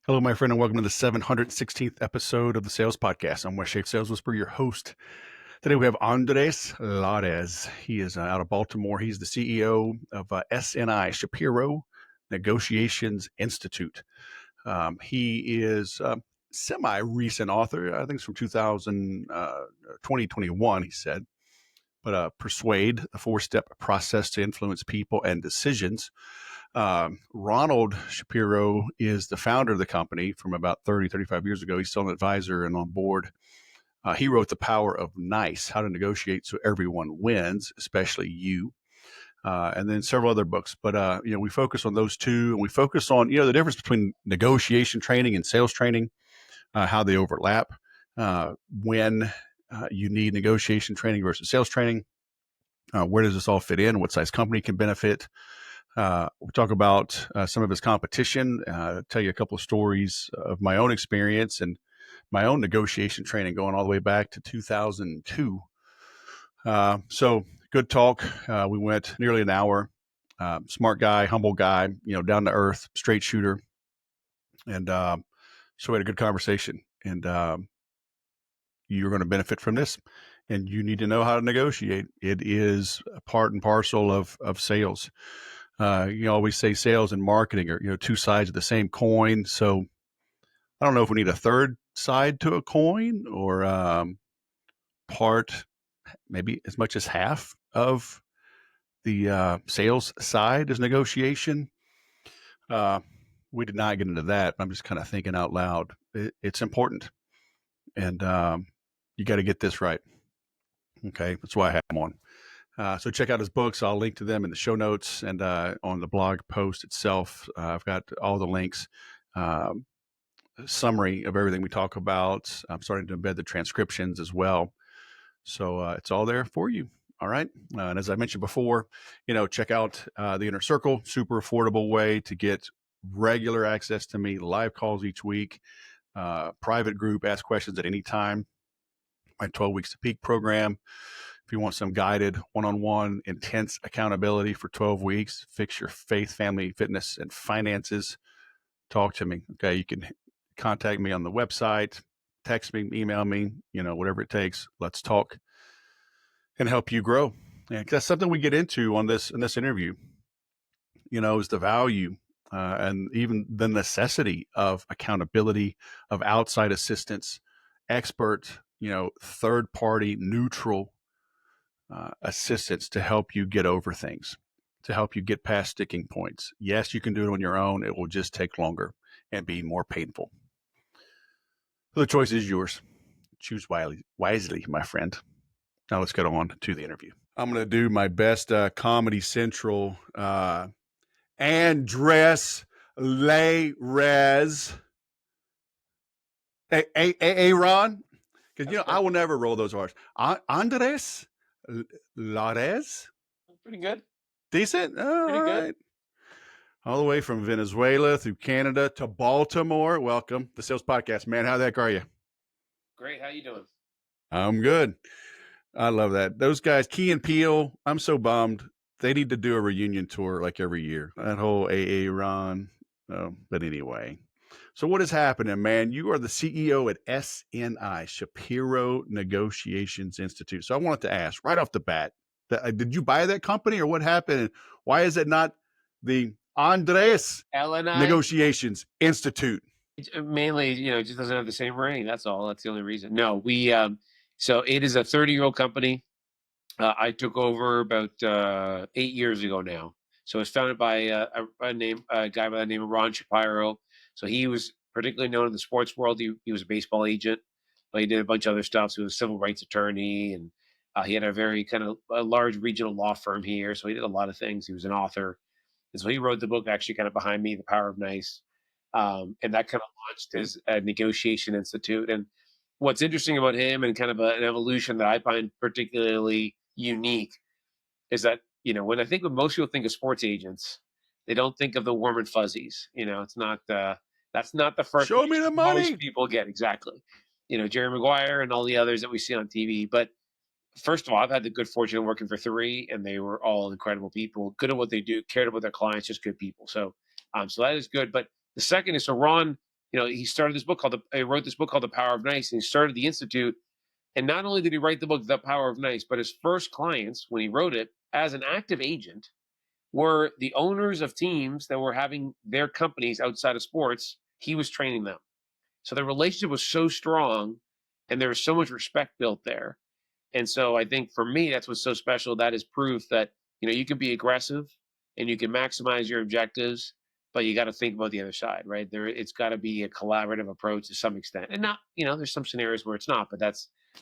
Hello, my friend, and welcome to the 716th episode of the Sales Podcast. I'm West Shape Sales Whisperer, your host. Today we have Andres Lares. He is out of Baltimore. He's the CEO of SNI, Shapiro Negotiations Institute. He is a semi-recent author. I think it's from 2021, he said. But Persuade, the four-step process to influence people and decisions. Ronald Shapiro is the founder of the company from about 35 years ago. He's still an advisor and on board. He wrote The Power of Nice, How to Negotiate So Everyone Wins, especially you. And then several other books. But, we focus on those two, and we focus on, the difference between negotiation training and sales training, how they overlap, when you need negotiation training versus sales training. Where does this all fit in? What size company can benefit? We'll talk about some of his competition, tell you a couple of stories of my own experience and my own negotiation training going all the way back to 2002. So good talk. We went nearly an hour. Smart guy, humble guy, down to earth, straight shooter. And so we had a good conversation. And you're going to benefit from this. And you need to know how to negotiate. It is a part and parcel of sales. You always say sales and marketing are, two sides of the same coin. So I don't know if we need a third side to a coin or part, maybe as much as half of the sales side is negotiation. We did not get into that. I'm just kind of thinking out loud. It's important. And you got to get this right. Okay. That's why I have him on. So check out his books. I'll link to them in the show notes and on the blog post itself. I've got all the links, summary of everything we talk about. I'm starting to embed the transcriptions as well. So it's all there for you. All right. And as I mentioned before, check out the Inner Circle, super affordable way to get regular access to me, live calls each week, private group, ask questions at any time. My 12 Weeks to Peak program. If you want some guided one-on-one intense accountability for 12 weeks, fix your faith, family, fitness, and finances, talk to me. Okay. You can contact me on the website, text me, email me, whatever it takes. Let's talk and help you grow. And that's something we get into in this interview, is the value and even the necessity of accountability, of outside assistance, expert, third party, neutral assistance to help you get over things, to help you get past sticking points. Yes, you can do it on your own. It will just take longer and be more painful. So the choice is yours. Choose wisely, my friend. Now let's get on to the interview. I'm going to do my best Comedy Central Andres Lares. Hey, Ron? Because, I will never roll those R's. Andres Lares? Pretty good. Decent? Pretty right. good. All the way from Venezuela through Canada to Baltimore. Welcome. The Sales Podcast, man. How the heck are you? Great. How you doing? I'm good. I love that. Those guys, Key and Peele, I'm so bummed. They need to do a reunion tour like every year. That whole AA Ron. But anyway. So what is happening, man? You are the CEO at SNI, Shapiro Negotiations Institute. So I wanted to ask right off the bat, did you buy that company or what happened? Why is it not the Andres LNI Negotiations Institute? mainly, it just doesn't have the same ring. That's all. That's the only reason. No, we so it is a 30-year-old company. I took over about 8 years ago now. So it's founded by a guy by the name of Ron Shapiro. So he was particularly known in the sports world. He was a baseball agent, but he did a bunch of other stuff. So he was a civil rights attorney, and he had a very kind of a large regional law firm here. So he did a lot of things. He was an author. And so he wrote the book actually kind of behind me, The Power of Nice. And that kind of launched his negotiation institute. And what's interesting about him and kind of an evolution that I find particularly unique is that, when most people think of sports agents, they don't think of the warm and fuzzies. It's not, that's not the first Show me the money. most people get. Exactly. Jerry Maguire and all the others that we see on TV. But first of all, I've had the good fortune of working for three, and they were all incredible people, good at what they do, cared about their clients, just good people. So that is good. But the second is, so Ron he started this book called he wrote this book called The Power of Nice, and he started the institute. And not only did he write the book The Power of Nice, but his first clients when he wrote it as an active agent were the owners of teams that were having their companies outside of sports. He was training them. So the relationship was so strong and there was so much respect built there. And so I think for me, that's what's so special. That is proof that, you can be aggressive and you can maximize your objectives, but you got to think about the other side, right? It's got to be a collaborative approach to some extent. And not, there's some scenarios where it's not, but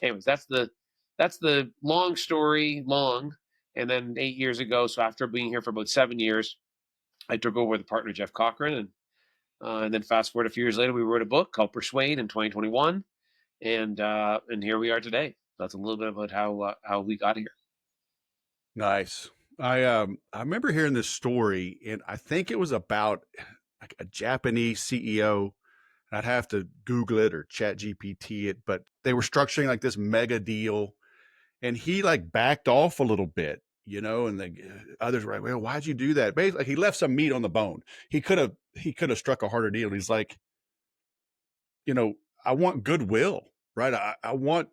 anyways, that's the long story long. And then 8 years ago, so after being here for about 7 years, I took over with a partner, Jeff Cochran, and then fast forward a few years later, we wrote a book called Persuade in 2021, and here we are today. That's a little bit about how we got here. Nice. I remember hearing this story, and I think it was about like a Japanese CEO. I'd have to Google it or Chat GPT it, but they were structuring like this mega deal, and he like backed off a little bit, and the others were like, "Well, why'd you do that?" Basically, like, he left some meat on the bone. He could have struck a harder deal. He's like, you know, I want goodwill, right? I want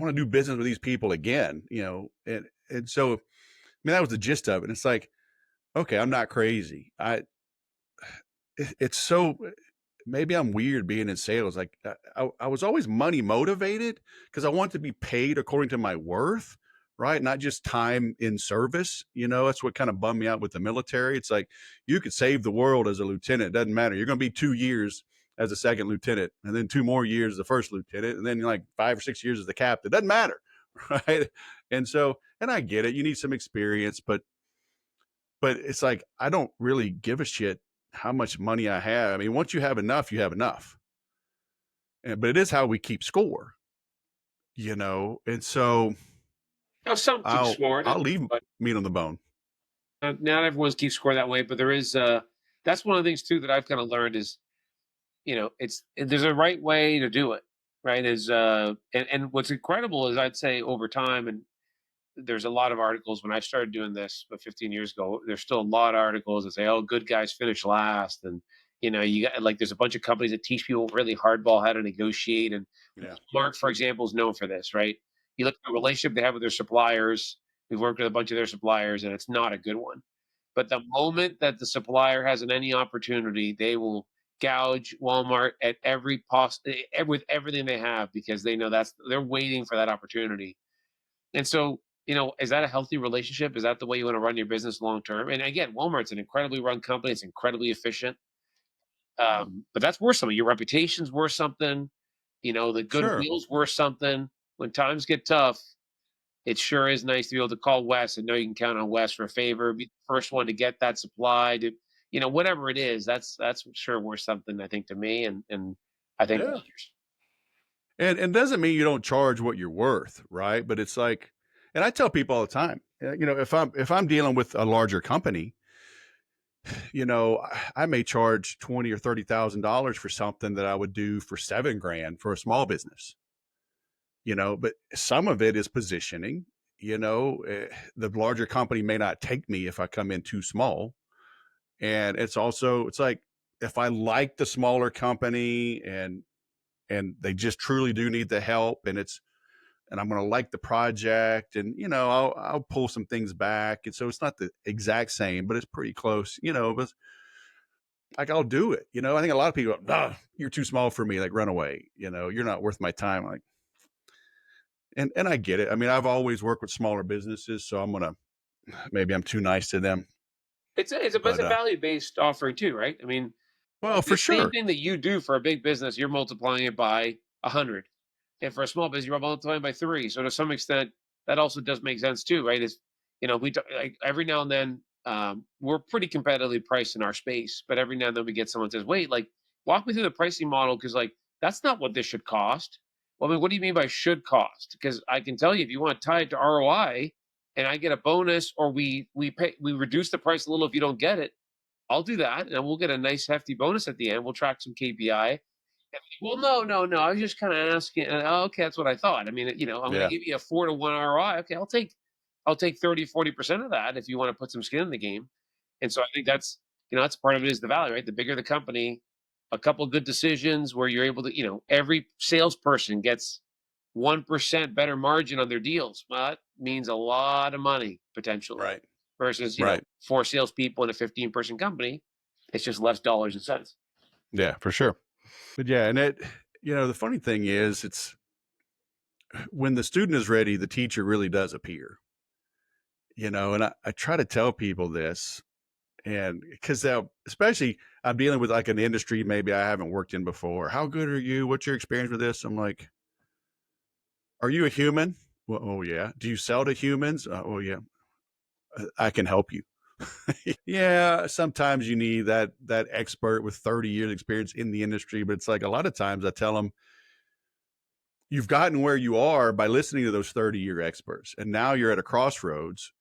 to do business with these people again, and so I mean that was the gist of it. And it's like, okay, I'm not crazy. It's so maybe I'm weird being in sales. Like I was always money motivated because I want to be paid according to my worth, right? Not just time in service. That's what kind of bummed me out with the military. It's like you could save the world as a lieutenant. It doesn't matter. You're going to be 2 years as a second lieutenant, and then 2 more years as the first lieutenant, and then like 5 or 6 years as the captain. It doesn't matter, right? And I get it. You need some experience, but it's like I don't really give a shit how much money I have. I mean, once you have enough, you have enough. But it is how we keep score. And so Now, some keep I'll score, I'll leave but meat on the bone. not everyone's keep score that way. But there is that's one of the things too that I've kind of learned is, there's a right way to do it, right? And what's incredible is I'd say over time, and there's a lot of articles when I started doing this about 15 years ago. There's still a lot of articles that say, "Oh, good guys finish last," and you got like there's a bunch of companies that teach people really hardball how to negotiate. And Yeah. Mark, for example, is known for this, right? You look at the relationship they have with their suppliers. We've worked with a bunch of their suppliers, and it's not a good one. But the moment that the supplier has any opportunity, they will gouge Walmart at with everything they have because they know they're waiting for that opportunity. And so, is that a healthy relationship? Is that the way you want to run your business long term? And again, Walmart's an incredibly run company. It's incredibly efficient. But that's worth something. Your reputation's worth something. The Sure. goodwill's worth something. When times get tough, it sure is nice to be able to call Wes and know you can count on Wes for a favor. Be the first one to get that supply. Whatever it is, that's sure worth something. I think to me, and I think Yeah. others. And doesn't mean you don't charge what you're worth, right? But it's like, and I tell people all the time, if I'm dealing with a larger company, I may charge 20 or 30 thousand dollars for something that I would do for 7 grand for a small business. But some of it is positioning. The larger company may not take me if I come in too small. And it's like if I like the smaller company and they just truly do need the help and I'm going to like the project and I'll pull some things back. And so it's not the exact same, but it's pretty close, but like I'll do it. I think a lot of people, you're too small for me, like run away, you're not worth my time. Like, and I get it. I mean, I've always worked with smaller businesses, so maybe I'm too nice to them. It's a But value based offering too, right? I mean, well, the for same sure. thing that you do for a big business, you're multiplying it by 100. And for a small business, you're multiplying by three. So to some extent, that also does make sense too, right? Like every now and then, we're pretty competitively priced in our space, but every now and then we get someone says, "Wait, like, walk me through the pricing model because like that's not what this should cost." Well, I mean, what do you mean by should cost? Because I can tell you, if you want to tie it to ROI, and I get a bonus, or we reduce the price a little if you don't get it, I'll do that, and we'll get a nice hefty bonus at the end. We'll track some KPI. Well, no, no, no. I was just kind of asking. Oh, okay, that's what I thought. I mean, I'm going to Yeah. give you a 4-to-1 ROI. Okay, I'll take 30, 40% of that if you want to put some skin in the game. And so I think that's part of it is the value, right? The bigger the company, a couple good decisions where you're able to, every salesperson gets 1% better margin on their deals. Well, that means a lot of money potentially Right. versus, Right. four salespeople in a 15-person company. It's just less dollars and cents. Yeah, for sure. But yeah, and the funny thing is, it's when the student is ready, the teacher really does appear, and I try to tell people this. And because especially I'm dealing with like an industry maybe I haven't worked in before. How good are you? What's your experience with this? I'm like, are you a human? Well, oh yeah. Do you sell to humans? Oh yeah. I can help you. Yeah, sometimes you need that expert with 30 years experience in the industry, but it's like a lot of times I tell them you've gotten where you are by listening to those 30-year experts. And now you're at a crossroads,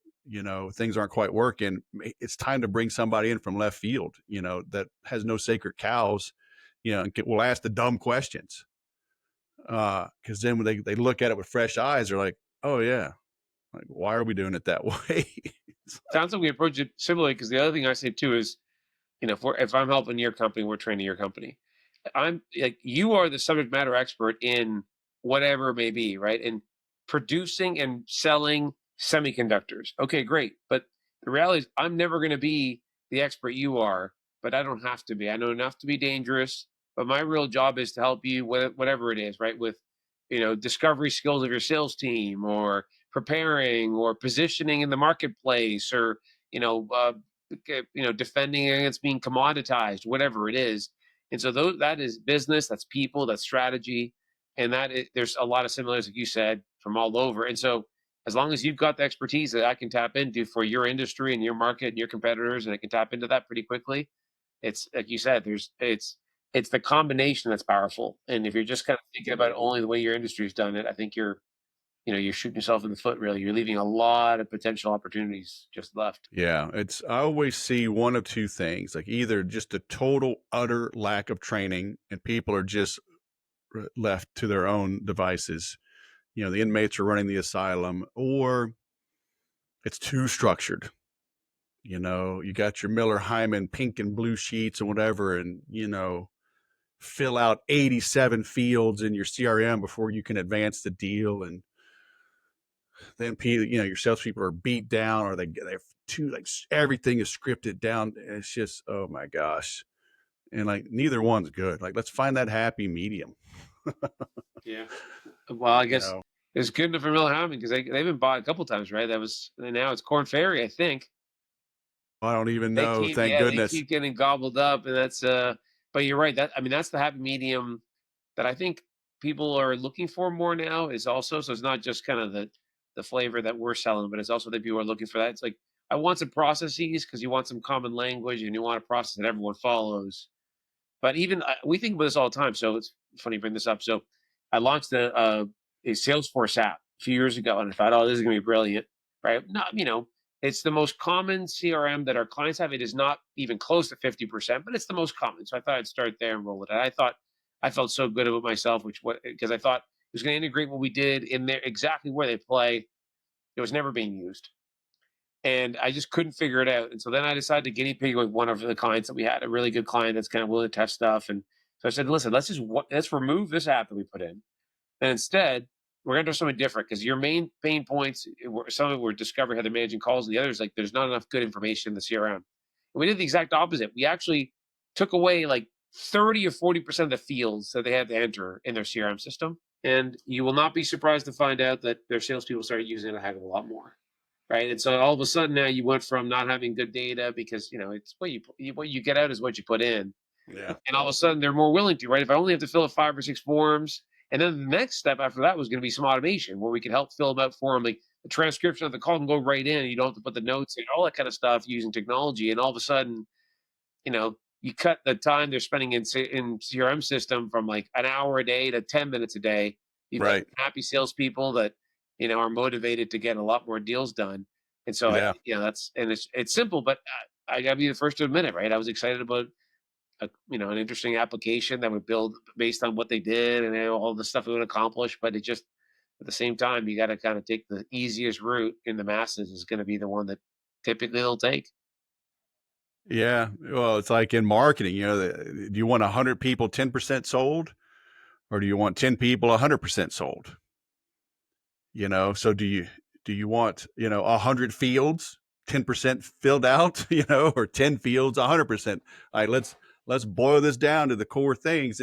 things aren't quite working. It's time to bring somebody in from left field, that has no sacred cows, and will ask the dumb questions. Because then when they look at it with fresh eyes, they're like, oh, yeah, like, why are we doing it that way? It's like, Sounds like we approach it similarly because the other thing I say too is, if I'm helping your company, we're training your company. I'm like, you are the subject matter expert in whatever it may be, right? In producing and selling semiconductors. Okay, great. But the reality is, I'm never going to be the expert you are, but I don't have to be. I know enough to be dangerous, but my real job is to help you with whatever it is, right? With, discovery skills of your sales team or preparing or positioning in the marketplace or, defending against being commoditized, whatever it is. And so that is business, that's people, that's strategy, and there's a lot of similarities, like you said, from all over. And so as long as you've got the expertise that I can tap into for your industry and your market and your competitors, and I can tap into that pretty quickly, it's like you said, it's the combination that's powerful. And if you're just kind of thinking about only the way your industry's done it, I think you're shooting yourself in the foot. Really, you're leaving a lot of potential opportunities just left. yeah, I always see one of two things, like either just a total, utter lack of training and people are just left to their own devices. The inmates are running the asylum, or it's too structured. You got your Miller Hyman pink and blue sheets and whatever, and fill out 87 fields in your CRM before you can advance the deal. And then your salespeople are beat down, or they're too like everything is scripted down. And it's just, oh my gosh. And like neither one's good. Like let's find that happy medium. Yeah. Well, I You guess know, it's good enough for Miller Hammond because they've been bought a couple times, right? And now it's Corn Ferry, I think. I don't even They know. keep, Thank yeah, they goodness. keep getting gobbled up, and but you're right. That's the happy medium that I think people are looking for more now. Is also so it's not just kind of the flavor that we're selling, but it's also that people are looking for that. It's like I want some processes because you want some common language and you want a process that everyone follows. But even we think about this all the time. So it's funny you bring this up. So I launched a Salesforce app a few years ago, and I thought, oh, this is going to be brilliant, right? Not, it's the most common CRM that our clients have. It is not even close to 50%, but it's the most common. So I thought I'd start there and roll it out. I felt so good about myself, because I thought it was going to integrate what we did in there exactly where they play. It was never being used and I just couldn't figure it out. And so then I decided to guinea pig with one of the clients that we had, a really good client that's kind of willing to test stuff. And so I said, listen, let's remove this app that we put in, and instead we're going to do something different because your main pain points, some of it were discovery how they're managing calls, and the others like there's not enough good information in the CRM. And we did the exact opposite. We actually took away like 30 or 40% of the fields that they had to enter in their CRM system. And you will not be surprised to find out that their salespeople started using it a heck of a lot more, right? And so all of a sudden now you went from not having good data because it's what you get out is what you put in, Yeah. and all of a sudden they're more willing to, right? If I only have to fill out 5 or 6 forms, and then the next step after that was going to be some automation where we could help fill them out for them, like the transcription of the call can go right in, and you don't have to put the notes in, all that kind of stuff using technology, and all of a sudden you cut the time they're spending in CRM system from like an hour a day to 10 minutes a day. You've got Right. happy salespeople that are motivated to get a lot more deals done. And so Yeah. it's simple, but I gotta be the first to admit it, right? I was excited about an interesting application that would build based on what they did and all the stuff it would accomplish, but it just at the same time you got to kind of take the easiest route in the masses is going to be the one that typically they'll take. Yeah. Well, it's like in marketing, do you want 100 people 10% sold, or do you want 10 people 100% sold? So do you want, 100 fields 10% filled out, or 10 fields 100%? All right, let's boil this down to the core things.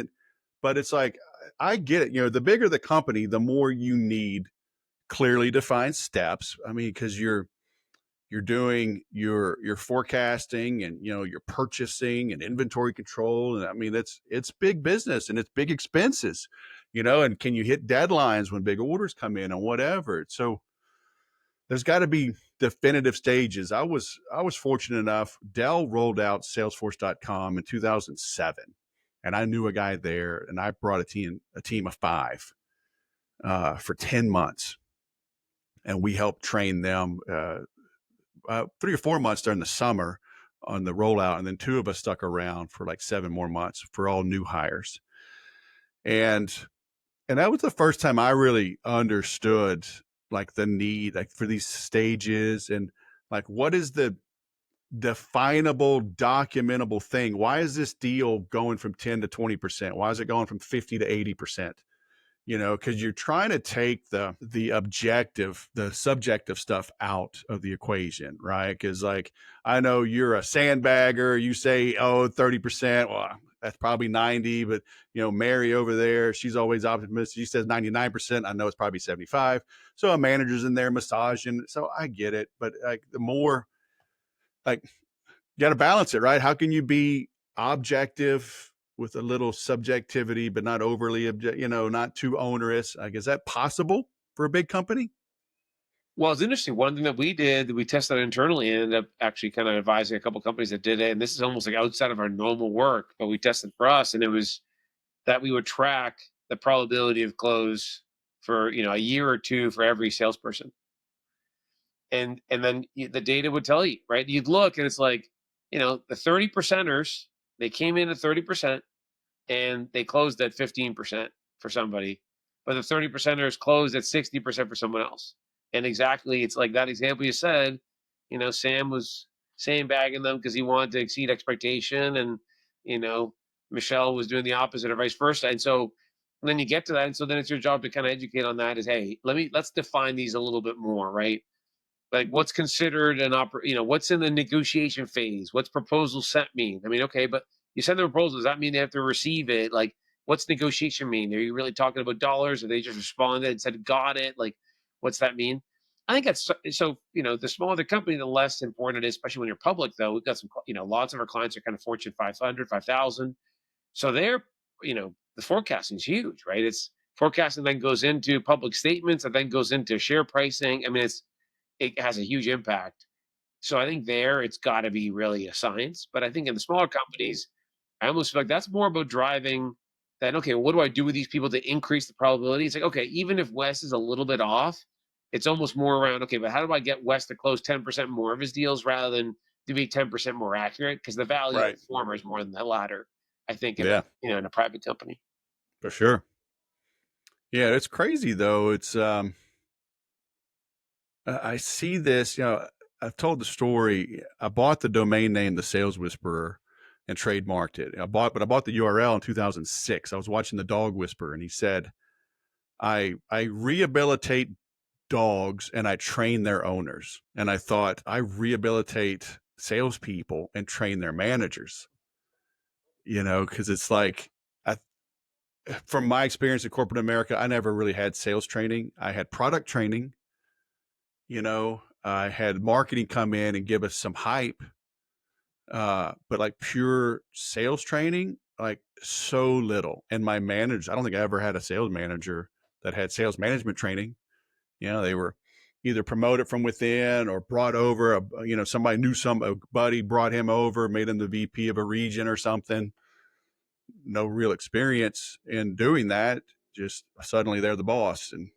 But it's like, I get it. The bigger the company, the more you need clearly defined steps. I mean, because you're doing your forecasting, and your purchasing and inventory control, and I mean it's big business and it's big expenses, and can you hit deadlines when big orders come in and whatever. So there's got to be definitive stages. I was fortunate enough, Dell rolled out salesforce.com in 2007, and I knew a guy there, and I brought a team of 5 for 10 months, and we helped train them 3 or 4 months during the summer on the rollout, and then 2 of us stuck around for like 7 more months for all new hires. And that was the first time I really understood like the need like for these stages, and like what is the definable documentable thing. Why is this deal going from 10 to 20%? Why is it going from 50 to 80%? Because you're trying to take the objective, the subjective stuff out of the equation, right? Because like, I know you're a sandbagger, you say, oh, 30%. Well, that's probably 90, but Mary over there, she's always optimistic. She says 99%. I know it's probably 75. So a manager's in there massaging. So I get it. But like the more, like, you got to balance it, right? How can you be objective with a little subjectivity, but not overly, not too onerous? Like, is that possible for a big company? Well, it's interesting. One thing that we did that we tested internally and ended up actually kind of advising a couple companies that did it. And this is almost like outside of our normal work, but we tested for us, and it was that we would track the probability of close for a year or two for every salesperson, and then the data would tell you, right? You'd look, and it's like, the 30 percenters, they came in at 30% and they closed at 15% for somebody, but the 30 percenters closed at 60% for someone else. And exactly, it's like that example you said. Sam was sandbagging them because he wanted to exceed expectation, and you know Michelle was doing the opposite, or vice versa. And so then you get to that, and so then it's your job to kind of educate on that. Is, hey, let's define these a little bit more, right? Like, what's considered what's in the negotiation phase? What's proposal set mean? I mean, okay, but you send the proposal, does that mean they have to receive it? Like, what's negotiation mean? Are you really talking about dollars, or they just responded and said got it? Like, what's that mean? I think that's so. The smaller the company, the less important it is, especially when you're public. Though we've got some, lots of our clients are kind of Fortune 500, 5,000. So they're, the forecasting is huge, right? It's forecasting then goes into public statements, and then goes into share pricing. I mean, it has a huge impact. So I think there it's got to be really a science. But I think in the smaller companies, I almost feel like that's more about driving that. Okay, what do I do with these people to increase the probability? It's like, okay, even if Wes is a little bit off, it's almost more around, okay, but how do I get Wes to close 10% more of his deals rather than to be 10% more accurate? Because the value of Right. the former is more than the latter, I think, in a Yeah, in a private company. for sure. Yeah, it's crazy though. It's I see this. I've told the story. I bought the domain name, the Sales Whisperer, and trademarked it. But I bought the URL in 2006. I was watching the Dog Whisperer, and he said, I rehabilitate dogs and I train their owners. And I thought, I rehabilitate salespeople and train their managers. Because it's like, I, from my experience in corporate America, I never really had sales training. I had product training. I had marketing come in and give us some hype, but like pure sales training, like so little. And my managers, I don't think I ever had a sales manager that had sales management training. They were either promoted from within or brought over. Somebody knew a buddy brought him over, made him the VP of a region or something. No real experience in doing that. Just suddenly they're the boss, and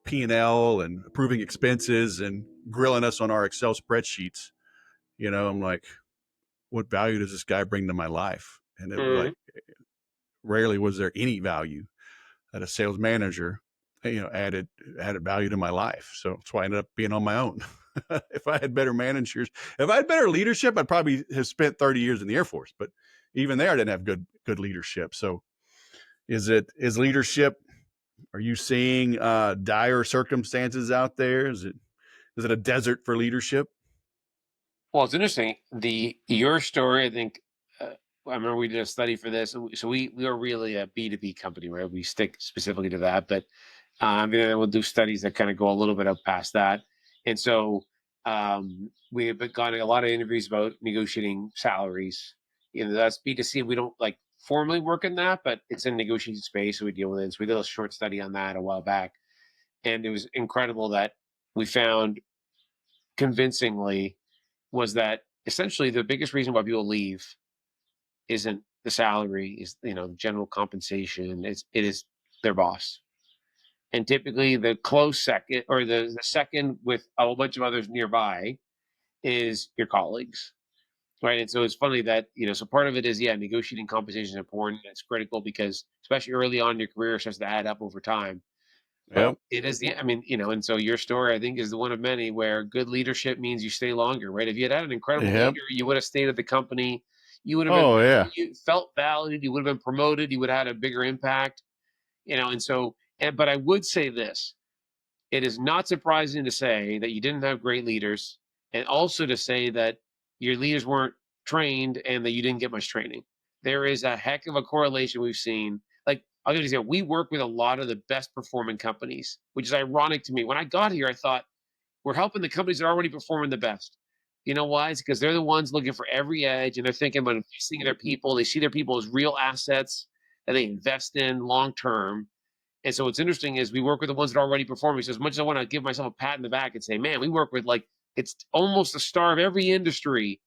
P&L and approving expenses and grilling us on our Excel spreadsheets. I'm like, what value does this guy bring to my life? And it was Mhm. like, rarely was there any value that a sales manager, added value to my life. So that's why I ended up being on my own. If I had better managers, if I had better leadership, I'd probably have spent 30 years in the Air Force. But even there, I didn't have good leadership. So is leadership? Are you seeing dire circumstances out there? Is it a desert for leadership? Well, it's interesting. Your story, I think, I remember we did a study for this. So we are really a B2B company, right? We stick specifically to that, but we'll do studies that kind of go a little bit up past that. And so we've been gotten a lot of interviews about negotiating salaries. That's B2C. We don't like formally work in that, but it's in negotiation space, so we deal with it. So we did a short study on that a while back, and it was incredible that we found convincingly was that essentially the biggest reason why people leave isn't the salary, is general compensation. It is their boss. And typically the close second, or the second with a whole bunch of others nearby, is your colleagues. Right. And so it's funny that, so part of it is, yeah, negotiating compensation is important. It's critical because especially early on in your career, it starts to add up over time. But Yep. it is I mean, and so your story, I think, is the one of many where good leadership means you stay longer, right? If you had an incredible Yep. leader, you would have stayed at the company, you would have been Oh yeah. you felt valued, you would have been promoted, you would have had a bigger impact, and so but I would say this. It is not surprising to say that you didn't have great leaders, and also to say that your leaders weren't trained and that you didn't get much training. There is a heck of a correlation we've seen. Like, I'll give you an example. We work with a lot of the best performing companies, which is ironic to me. When I got here, I thought we're helping the companies that are already performing the best. You know why? It's because they're the ones looking for every edge, and they're thinking about investing in their people. They see their people as real assets that they invest in long term. And so what's interesting is we work with the ones that are already performing. So as much as I want to give myself a pat in the back and say, man, we work with, like, it's almost the star of every industry,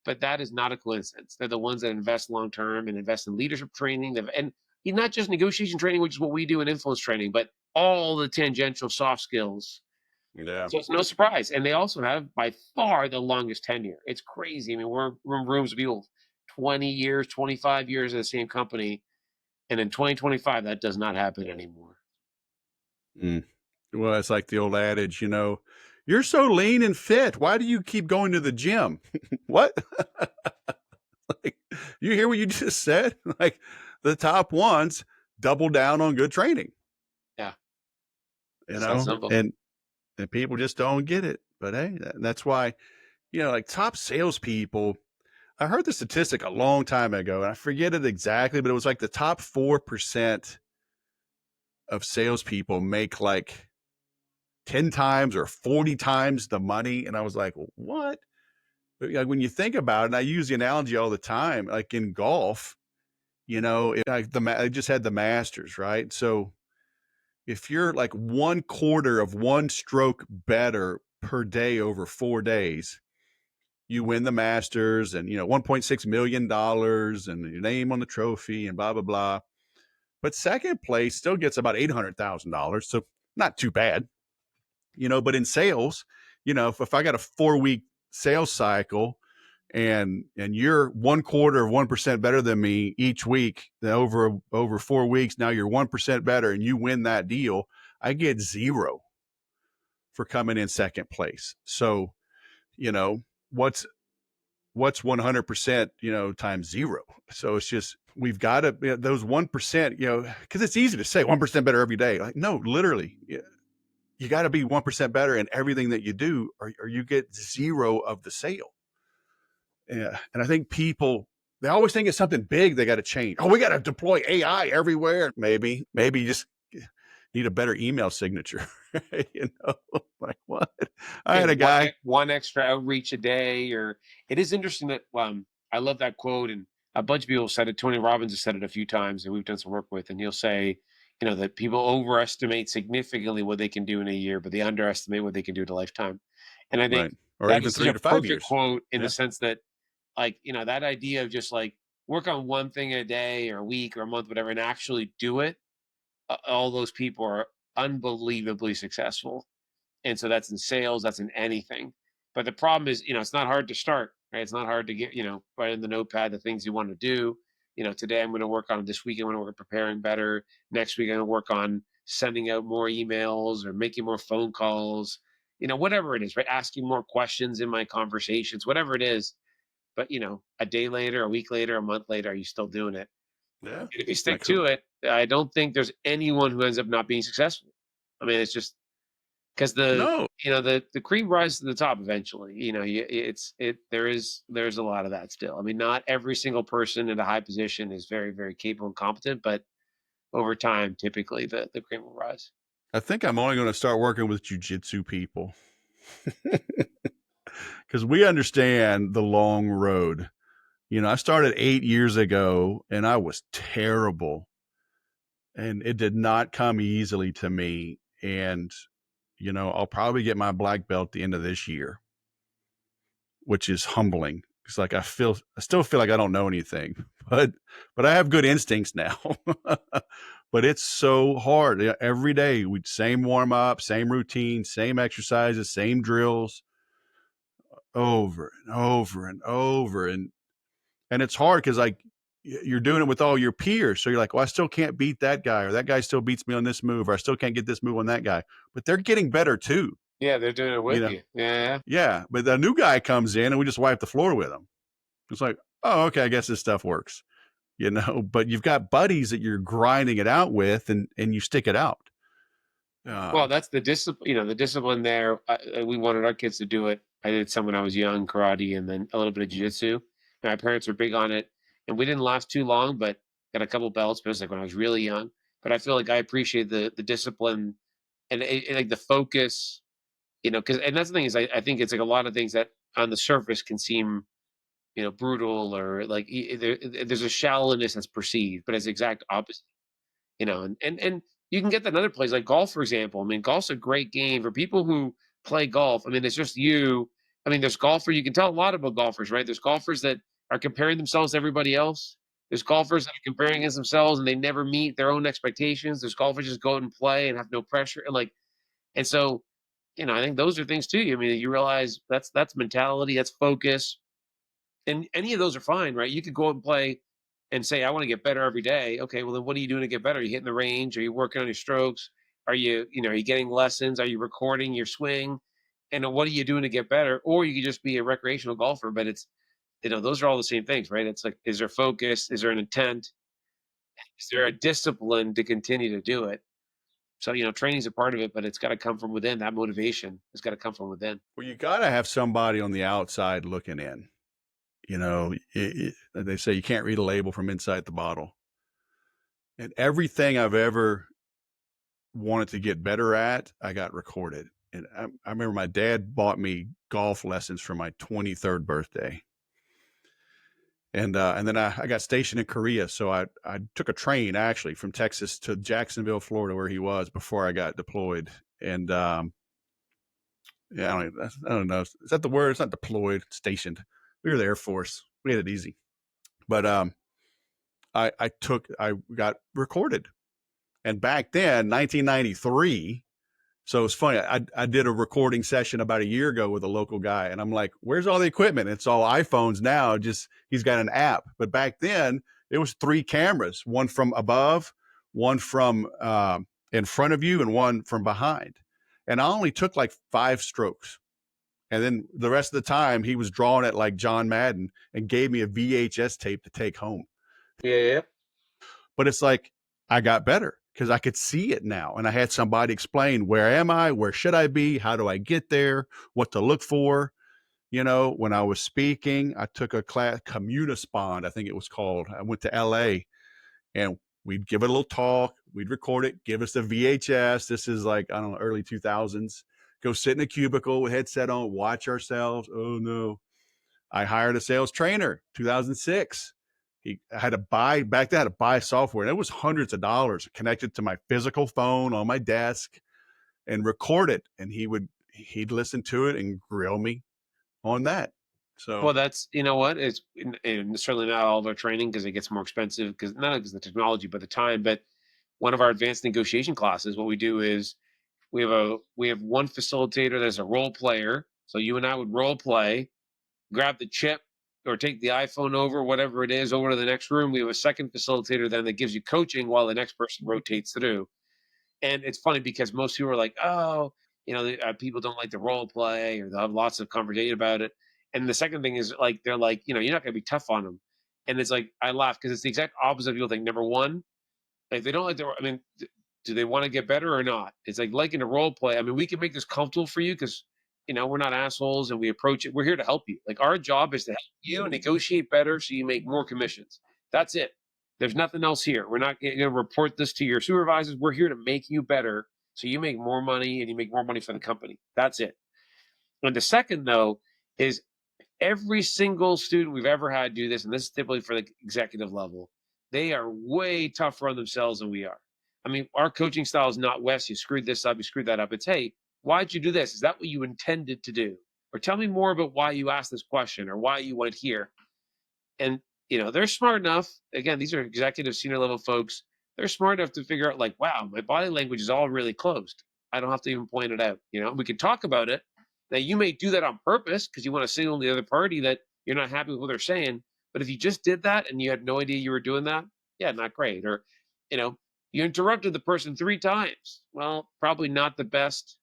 but that is not a coincidence. They're the ones that invest long term and invest in leadership training, and not just negotiation training, which is what we do in influence training, but all the tangential soft skills. Yeah. So it's no surprise. And they also have by far the longest tenure. It's crazy. I mean, we're in rooms of people 20 years, 25 years at the same company. And in 2025, that does not happen anymore. Mm. Well, it's like the old adage, you're so lean and fit. Why do you keep going to the gym? What? Like, you hear what you just said? Like the top ones double down on good training, Yeah. you It's that know, simple. and people just don't get it. But hey, that's why, like top salespeople. I heard the statistic a long time ago, and I forget it exactly, but it was like the top 4% of salespeople make like 10 times or 40 times the money. And I was like, what? But like, when you think about it, and I use the analogy all the time, like in golf, I just had the Masters, right? So if you're like 1/4 of one stroke better per day over 4 days, you win the Masters and, $1.6 million and your name on the trophy and blah, blah, blah. But second place still gets about $800,000. So not too bad. But in sales, if I got a 4-week sales cycle and you're 1/4 of 1% better than me each week, then over 4 weeks, now you're 1% better and you win that deal, I get zero for coming in second place. So, you know, what's 100%, times zero. So it's just, we've got to, those 1%, because it's easy to say 1% better every day. Like, no, literally, you got to be 1% better in everything that you do, or you get zero of the sale. Yeah. And I think people, they always think it's something big they got to change. Oh, we got to deploy AI everywhere. Maybe you just need a better email signature. Like what? I Yeah, had a guy. one extra outreach a day, or it is interesting that I love that quote, and a bunch of people said it. Tony Robbins has said it a few times, and we've done some work with, and he'll say, that people overestimate significantly what they can do in a year, but they underestimate what they can do in a lifetime. And I think Right. Or that even is such three a to five perfect years. quote in the Yeah. sense that, like, that idea of just like work on one thing a day or a week or a month, whatever, and actually do it. All those people are unbelievably successful, and so that's in sales, that's in anything. But the problem is, it's not hard to start, right? It's not hard to get, write in the notepad the things you want to do. Today I'm going to work on this week. I'm going to work on preparing better. Next week I'm going to work on sending out more emails or making more phone calls. whatever it is, right? Asking more questions in my conversations, whatever it is. But a day later, a week later, a month later, are you still doing it? Yeah. And if you Like stick who? to it, I don't think there's anyone who ends up not being successful. I mean, it's just because No. the cream rises to the top eventually. There's a lot of that still. I mean, not every single person in a high position is very, very capable and competent, but over time, typically the cream will rise. I think I'm only going to start working with jujitsu people because we understand the long road. I started 8 years ago and I was terrible and it did not come easily to me. And, I'll probably get my black belt at the end of this year, which is humbling. It's like I still feel like I don't know anything, but I have good instincts now. But it's so hard. Every day, we same warm up, same routine, same exercises, same drills, over and over and over, and it's hard because like you're doing it with all your peers, so you're like, well, I still can't beat that guy, or that guy still beats me on this move, or I still can't get this move on that guy, but they're getting better too. Yeah, they're doing it You with know, you. Yeah. yeah. But the new guy comes in and we just wipe the floor with him. It's like, oh, okay, I guess this stuff works. But you've got buddies that you're grinding it out with, and you stick it out. Well, Um, that's the discipline. The discipline there. We wanted our kids to do it. I did some when I was young, karate, and then a little bit of jiu-jitsu. My parents were big on it, and we didn't last too long, but got a couple belts. But it was like when I was really young. But I feel like I appreciate the discipline and like the focus. Because and that's the thing is I think it's like a lot of things that on the surface can seem brutal or like there's a shallowness that's perceived, but it's the exact opposite. And you can get that in other plays like golf, for example. I mean, golf's a great game for people who play golf. I mean, it's just you. I mean, there's golfer, you can tell a lot about golfers, right? There's golfers that are comparing themselves to everybody else. There's golfers that are comparing against themselves and they never meet their own expectations. There's golfers just go out and play and have no pressure. And so, I think those are things too. I mean, you realize that's mentality, that's focus, and any of those are fine, right? You could go out and play and say, I want to get better every day. Okay, well then what are you doing to get better? Are you hitting the range? Are you working on your strokes? Are you getting lessons? Are you recording your swing? And what are you doing to get better? Or you could just be a recreational golfer, but those are all the same things, right? It's like, is there focus? Is there an intent? Is there a discipline to continue to do it? So, training's a part of it, but it's got to come from within. That motivation has got to come from within. well, you got to have somebody on the outside looking in. They say you can't read a label from inside the bottle. And everything I've ever wanted to get better at, I got recorded. And I remember my dad bought me golf lessons for my 23rd birthday. And then I got stationed in Korea, so I took a train actually from Texas to Jacksonville, Florida, where he was before I got deployed. And yeah, I don't know. Is that the word? It's not deployed, stationed. We were the Air Force. We had it easy. But I got recorded, and back then, 1993. So it's funny. I did a recording session about a year ago with a local guy, and I'm like, "Where's all the equipment?" It's all iPhones now. Just he's got an app, but back then it was three cameras: one from above, one from in front of you, and one from behind. And I only took like 5 strokes, and then the rest of the time he was drawing it like John Madden and gave me a VHS tape to take home. Yeah, yeah. But it's like I got better because I could see it now. And I had somebody explain, where am I? Where should I be? How do I get there? What to look for? When I was speaking, I took a class, Communispond, I think it was called. I went to LA and we'd give it a little talk. We'd record it, give us the VHS. This is like, I don't know, early 2000s. Go sit in a cubicle with headset on, watch ourselves. Oh no. I hired a sales trainer, 2006. I had to buy back then. I had to buy software, and it was hundreds of dollars connected to my physical phone on my desk and record it. And he'd listen to it and grill me on that. So Well, that's what and certainly not all of our training because it gets more expensive because not because the technology, but the time. But one of our advanced negotiation classes, what we do is we have one facilitator that's a role player. So you and I would role play, grab the chip or take the iPhone over, whatever it is, over to the next room. We have a second facilitator then that gives you coaching while the next person rotates through. And it's funny because most people are like, "Oh, People don't like the role play, or they'll have lots of conversation about it. And the second thing is, like, they're like, you're not going to be tough on them. And it's like, I laugh because it's the exact opposite of people think. Number one, like, they don't like the, I mean, do they want to get better or not? It's like in a role play. I mean, we can make this comfortable for you because, we're not assholes and we approach it. We're here to help you. Like, our job is to help you negotiate better so you make more commissions. That's it. There's nothing else here. We're not going to report this to your supervisors. We're here to make you better so you make more money and you make more money for the company. That's it. And the second, though, is every single student we've ever had do this, and this is typically for the executive level, they are way tougher on themselves than we are. I mean, our coaching style is not, Wes, you screwed this up, you screwed that up. It's, hey, why'd you do this? Is that what you intended to do? Or tell me more about why you asked this question or why you went here. And they're smart enough. Again, these are executive senior level folks. They're smart enough to figure out, like, wow, my body language is all really closed. I don't have to even point it out. We can talk about it. Now, you may do that on purpose because you want to signal to the other party that you're not happy with what they're saying. But if you just did that and you had no idea you were doing that, yeah, not great. Or, you know, you interrupted the person 3 times. Well, probably not the best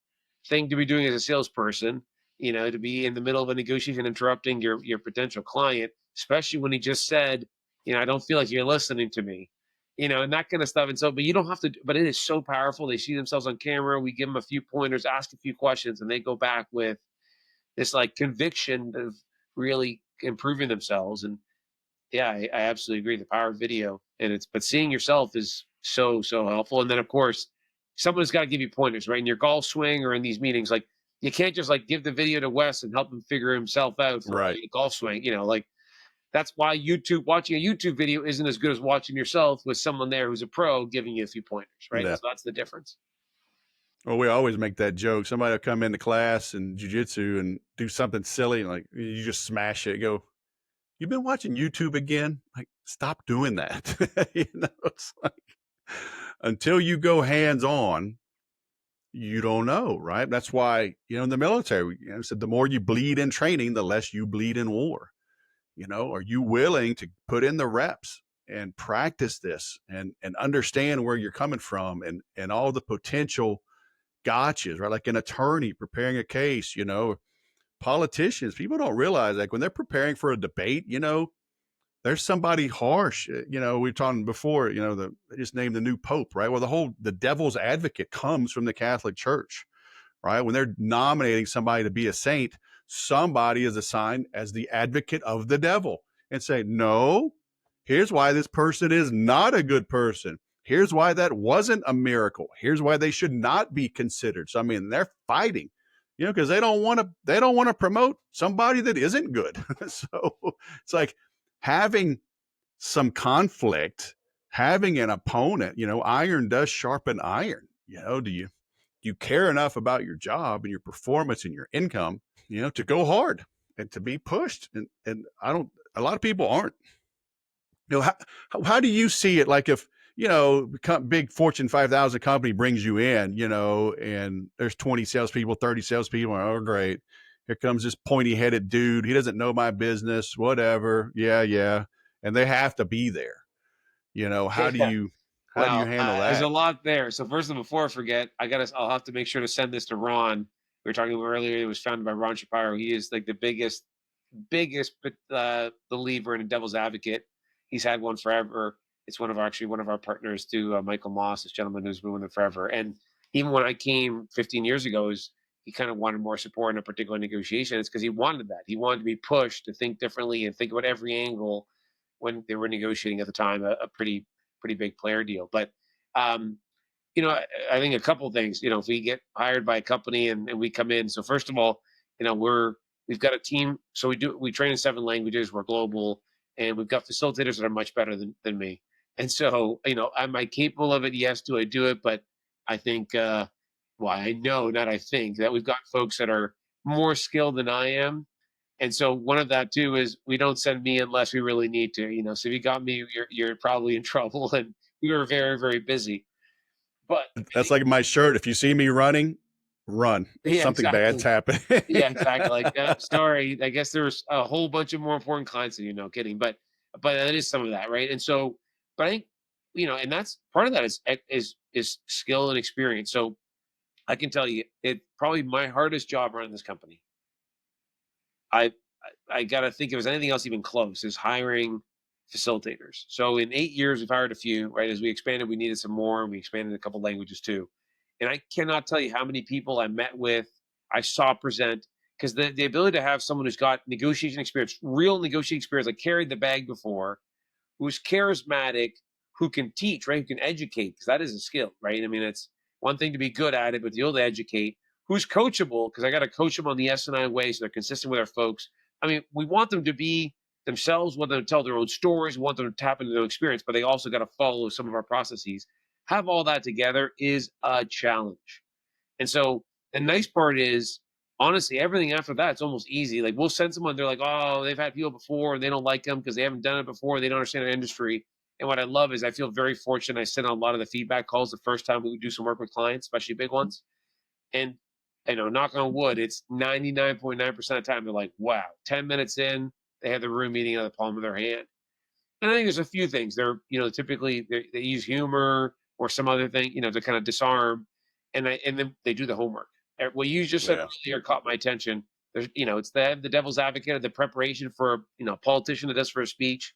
thing to be doing as a salesperson, to be in the middle of a negotiation interrupting your potential client, especially when he just said, I don't feel like you're listening to me, and that kind of stuff. And so, but you don't have to, but it is so powerful. They see themselves on camera. We give them a few pointers, ask a few questions, and they go back with this like conviction of really improving themselves. And yeah, I absolutely agree. The power of video, but seeing yourself is so, so helpful. And then of course, someone's got to give you pointers, right? In your golf swing or in these meetings, like, you can't just like give the video to Wes and help him figure himself out for Right. a golf swing, like, that's why watching a YouTube video isn't as good as watching yourself with someone there who's a pro giving you a few pointers, right? Yeah. So that's the difference. Well, we always make that joke. Somebody will come into class in jiu-jitsu and do something silly, and like you just smash it. Go, you've been watching YouTube again? Like, stop doing that. It's like, until you go hands on, you don't know, right? That's why, in the military, said the more you bleed in training, the less you bleed in war. Are you willing to put in the reps and practice this and understand where you're coming from and all the potential gotchas, right? Like an attorney preparing a case, politicians, people don't realize, like, when they're preparing for a debate, there's somebody harsh. We were talking before, they just named the new pope, right? Well, the devil's advocate comes from the Catholic Church, right? When they're nominating somebody to be a saint, somebody is assigned as the advocate of the devil and say, no, here's why this person is not a good person. Here's why that wasn't a miracle. Here's why they should not be considered. So, I mean, they're fighting, because they don't want to promote somebody that isn't good. So it's like having some conflict, having an opponent, iron does sharpen iron. Do you care enough about your job and your performance and your income, to go hard and to be pushed? And a lot of people aren't. How do you see it? Like, if, big Fortune 5,000 company brings you in, and there's 20 salespeople, 30 salespeople. Oh, great. Here comes this pointy headed dude. He doesn't know my business, whatever. Yeah. Yeah. And they have to be there. How do Yeah. you, Well, handle there's a that? lot there. So first, and before I forget, I'll have to make sure to send this to Ron. We were talking about earlier. It was founded by Ron Shapiro. He is like the biggest believer in a devil's advocate. He's had one forever. It's one of our partners too, Michael Moss, this gentleman who's been with him forever. And even when I came 15 years ago, he kind of wanted more support in a particular negotiation. It's because he wanted that. He wanted to be pushed to think differently and think about every angle when they were negotiating at the time a pretty big player deal. But um, I think a couple of things. If we get hired by a company and we come in, so first of all, we've got a team. So we train in 7 languages. We're global, and we've got facilitators that are much better than me. And so, am I capable of it? Yes. Do I do it? But I think, well, I know, not I think, that we've got folks that are more skilled than I am. And so one of that too is we don't send me unless we really need to. So if you got me, you're probably in trouble, and we were very, very busy. But I That's think, like my shirt. If you see me running, run. yeah, Something bad's exactly. happening. Yeah, exactly. Like, sorry, I guess there's a whole bunch of more important clients than you. No kidding, but that is some of that, right? And so, but I think, and that's part of that is skill and experience. So I can tell you, it probably my hardest job running this company. I I gotta think if there's anything else even close is hiring facilitators. So in 8 years, we've hired a few, right? As we expanded, we needed some more, and we expanded a couple languages too. And I cannot tell you how many people I met with, I saw present, because the ability to have someone who's got negotiation experience, real negotiating experience, like carried the bag before, who's charismatic, who can teach, right? Who can educate, because that is a skill, right? I mean, it's one thing to be good at it, but to be able to educate, who's coachable, because I got to coach them on the S&I way so they're consistent with our folks. I mean, we want them to be themselves, we want them to tell their own stories, we want them to tap into their own experience, but they also got to follow some of our processes. Have all that together is a challenge. And so the nice part is, honestly, everything after that, it's almost easy. Like we'll send someone, they're like, oh, they've had people before and they don't like them because they haven't done it before. They don't understand our industry. And what I love is I feel very fortunate. I send out a lot of the feedback calls the first time we do some work with clients, especially big ones. And knock on wood, it's 99.9% of the time they're like, wow, 10 minutes in, they have the room meeting on the palm of their hand. And I think there's a few things. They're, typically they use humor or some other thing, to kind of disarm, and then they do the homework. What you just said Yeah. earlier caught my attention. There's, it's the devil's advocate, the preparation for a politician that does for a speech.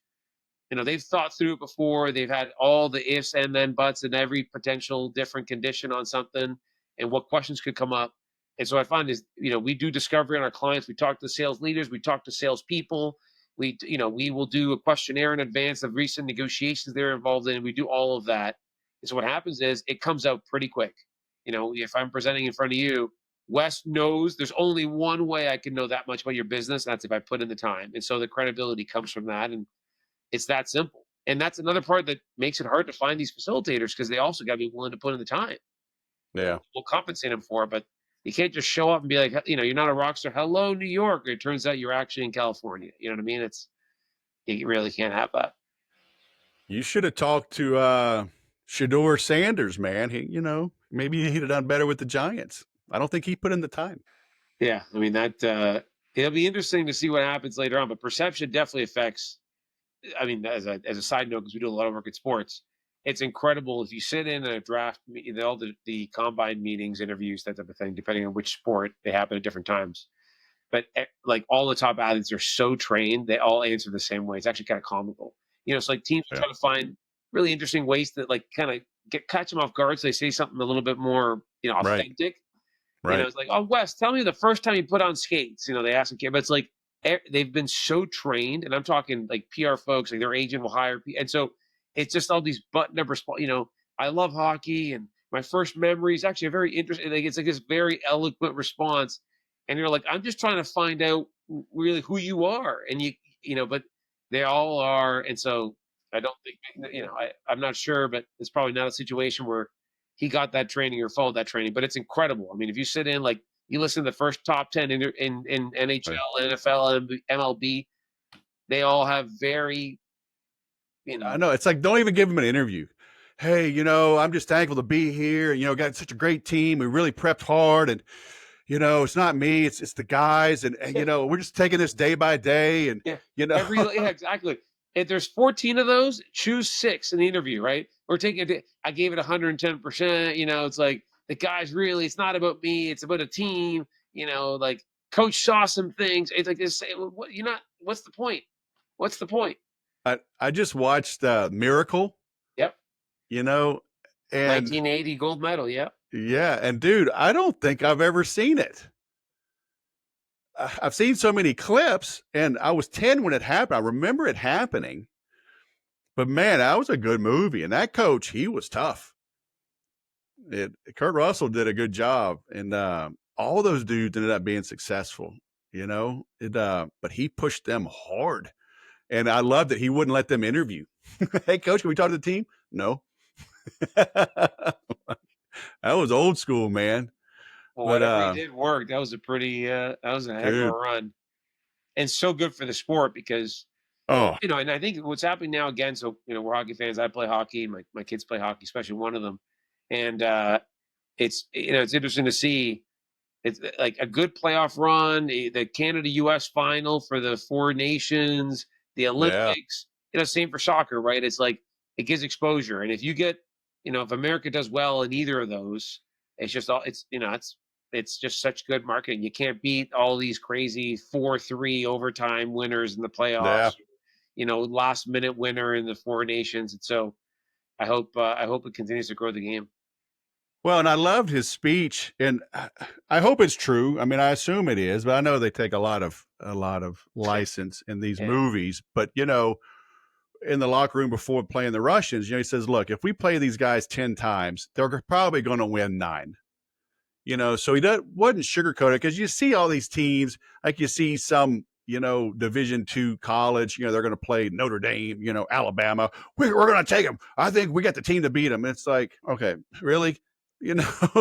They've thought through it before. They've had all the ifs and then buts and every potential different condition on something and what questions could come up. And so I find is, we do discovery on our clients. We talk to sales leaders. We talk to sales people. We will do a questionnaire in advance of recent negotiations they're involved in. We do all of that. And so what happens is it comes out pretty quick. If I'm presenting in front of you, Wes knows there's only one way I can know that much about your business. That's if I put in the time. And so the credibility comes from that. And it's that simple. And that's another part that makes it hard to find these facilitators because they also got to be willing to put in the time. Yeah. We'll compensate them for it, but you can't just show up and be like, you're not a rock star. Hello, New York. It turns out you're actually in California. You know what I mean? You really can't have that. You should have talked to Shador Sanders, man. Maybe he'd have done better with the Giants. I don't think he put in the time. Yeah, I mean that it'll be interesting to see what happens later on, but perception definitely affects. I mean, as a side note, because we do a lot of work in sports, it's incredible if you sit in a draft, all the combine meetings, interviews, that type of thing, depending on which sport they happen at different times. But like all the top athletes are so trained, they all answer the same way. It's actually kind of comical. It's like teams Yeah. try to find really interesting ways to like kind of catch them off guard. So they say something a little bit more, Right. authentic. Right. It's like, oh, Wes, tell me the first time you put on skates. They ask a kid, but it's like they've been so trained, and I'm talking like PR folks, like their agent will hire, and so it's just all these button up response. I love hockey, and my first memory is actually a very interesting. Like it's like this very eloquent response, and you're like, I'm just trying to find out really who you are, and but they all are, and so I don't think I'm not sure, but it's probably not a situation where he got that training or followed that training. But it's incredible. I mean, if you sit in like you listen to the first top 10 in Right. NHL, NFL, MLB, they all have very you I know know. It's like, don't even give him an interview. Hey, I'm just thankful to be here. Got such a great team. We really prepped hard, and it's not me. It's the guys, and yeah, we're just taking this day by day, and yeah you know, yeah, exactly. If there's 14 of those, choose 6 in the interview, right? Or take it. I gave it 110%. It's like the guys really. It's not about me. It's about a team. Like coach saw some things. It's like this. What you're not. What's the point? What's the point? I just watched Miracle, Yep. you know, and 1980 gold medal. Yep. yeah, and dude, I don't think I've ever seen it. I've seen so many clips, and I was 10 when it happened. I remember it happening, but man, that was a good movie. And that coach, he was tough. Kurt Russell did a good job, and all those dudes ended up being successful. But he pushed them hard, and I love that he wouldn't let them interview. Hey, coach, can we talk to the team? No. That was old school, man. Well, But whatever he did worked. That was a pretty. That was a heck of a dude, run, and so good for the sport because oh and I think what's happening now again. So we're hockey fans. I play hockey. My kids play hockey, especially one of them, and it's it's interesting to see. It's like a good playoff run, the Canada U.S. final for the 4 nations, the yeah, Olympics. Same for soccer, right? It's like it gives exposure, and if you get, if America does well in either of those, It's just all it's just such good marketing. You can't beat all these crazy 4-3 overtime winners in the Yeah. playoffs, last minute winner in the Four Nations. And so I hope it continues to grow the game. Well, and I loved his speech, and I hope it's true. I mean, I assume it is, but I know they take a lot of license in these Yeah. movies. But in the locker room before playing the Russians, he says, "Look, if we play these guys 10 times, they're probably going to win 9." So wasn't sugarcoated because you see all these teams, like you see some, Division II college, they're going to play Notre Dame, Alabama. We're going to take them. I think we got the team to beat them. It's like, okay, really?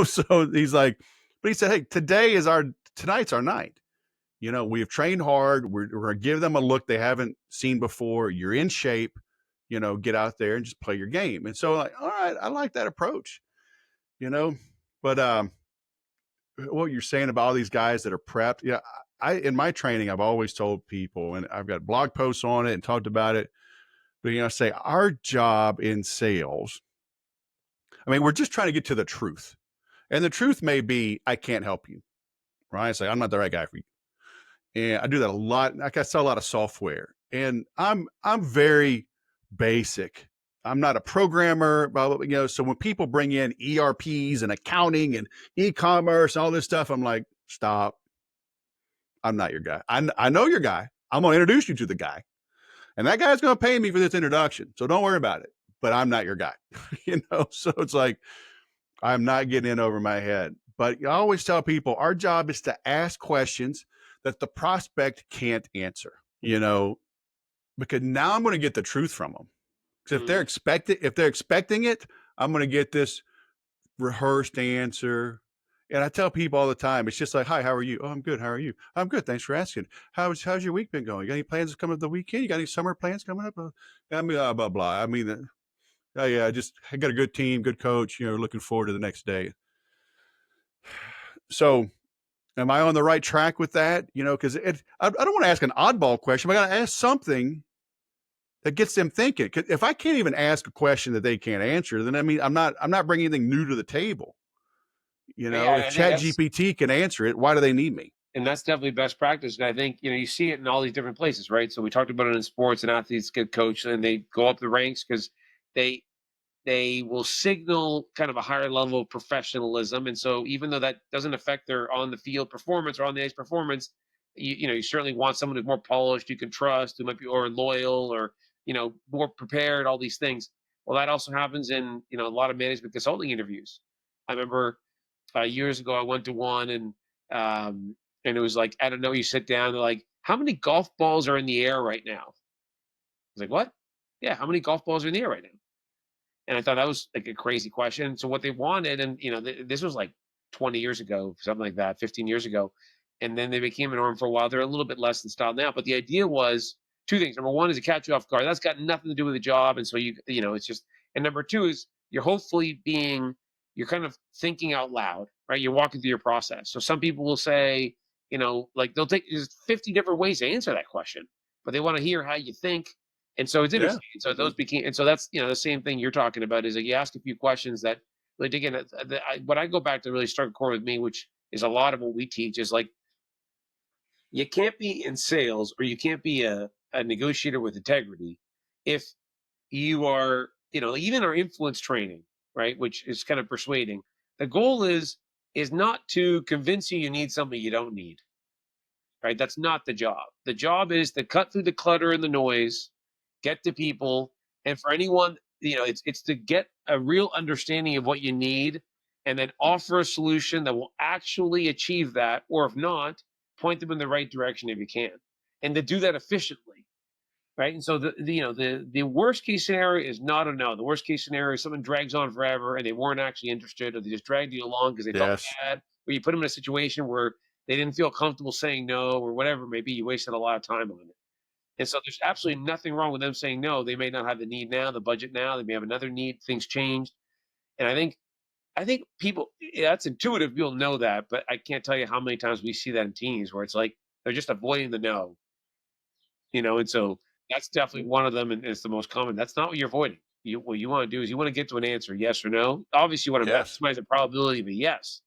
So he's like, but he said, hey, tonight's our night. We have trained hard. We're going to give them a look they haven't seen before. You're in shape, get out there and just play your game. And so, like, all right, I like that approach, you know, but, what you're saying about all these guys that are prepped. Yeah. In my training, I've always told people, and I've got blog posts on it and talked about it, but, I say our job in sales, I mean, we're just trying to get to the truth. And the truth may be, I can't help you, right? I say, I'm not the right guy for you. And I do that a lot. Like I sell a lot of software, and I'm very basic. I'm not a programmer, blah, blah, blah. So when people bring in ERPs and accounting and e-commerce and all this stuff, I'm like, stop. I'm not your guy. I know your guy. I'm going to introduce you to the guy, and that guy's going to pay me for this introduction. So don't worry about it. But I'm not your guy, So it's like I'm not getting in over my head. But I always tell people our job is to ask questions that the prospect can't answer. Because now I'm going to get the truth from them. Because Mhm. if they're expecting it, I'm going to get this rehearsed answer. And I tell people all the time, it's just like, hi, how are you? Oh, I'm good. How are you? I'm good. Thanks for asking. How's your week been going? You got any plans coming up the weekend? You got any summer plans coming up? I mean, blah, blah, blah. I mean, oh yeah, I got a good team, good coach, looking forward to the next day. So am I on the right track with that? Because I don't want to ask an oddball question. I got to ask something that gets them thinking. 'Cause if I can't even ask a question that they can't answer, then I mean, I'm not bringing anything new to the table. Yeah, If I think Chat GPT can answer it, why do they need me? that's definitely best practice. And I think, you see it in all these different places, right? So we talked about it in sports, and athletes get coached and they go up the ranks because they they will signal kind of a higher level of professionalism. And so even though that doesn't affect their on the field performance or on the ice performance, you certainly want someone who's more polished, you can trust, who might be or loyal or more prepared, all these things. Well, that also happens in a lot of management consulting interviews. I remember years ago I went to one, and it was like, I don't know, you sit down, they're like, how many golf balls are in the air right now? I was like, what? Yeah, how many golf balls are in the air right now? And I thought that was like a crazy question. So what they wanted, and this was like 20 years ago, something like that, 15 years ago, and then they became a norm for a while. They're a little bit less than style now, but the idea was two things. Number one is to catch you off guard. That's got nothing to do with the job, and so it's just. And number two is you're kind of thinking out loud, right? You're walking through your process. So some people will say, like they'll take there's 50 different ways to answer that question, but they want to hear how you think, and so it's Yeah. interesting. So those became, and so that's the same thing you're talking about is that you ask a few questions that really dig in. What I go back to really struck a chord with me, which is a lot of what we teach, is like you can't be in sales or you can't be a negotiator with integrity if you are, even our influence training, right, which is kind of persuading. The goal is not to convince you need something you don't need, right? That's not the job. The job is to cut through the clutter and the noise, get to people, and for anyone, it's to get a real understanding of what you need, and then offer a solution that will actually achieve that, or if not, point them in the right direction if you can, and to do that efficiently, right? And so the worst case scenario is not a no. The worst case scenario is someone drags on forever and they weren't actually interested, or they just dragged you along because they felt Yes. bad, or you put them in a situation where they didn't feel comfortable saying no, or whatever it may be. You wasted a lot of time on it. And so there's absolutely nothing wrong with them saying no. They may not have the need now, the budget now. They may have another need. Things changed, and I think people, yeah, that's intuitive. People know that, but I can't tell you how many times we see that in teams where it's like they're just avoiding the no, and so that's definitely one of them, and it's the most common. That's not what you're avoiding. what you want to do is you want to get to an answer, yes or no. Obviously, you want to Yes. maximize the probability of a yes,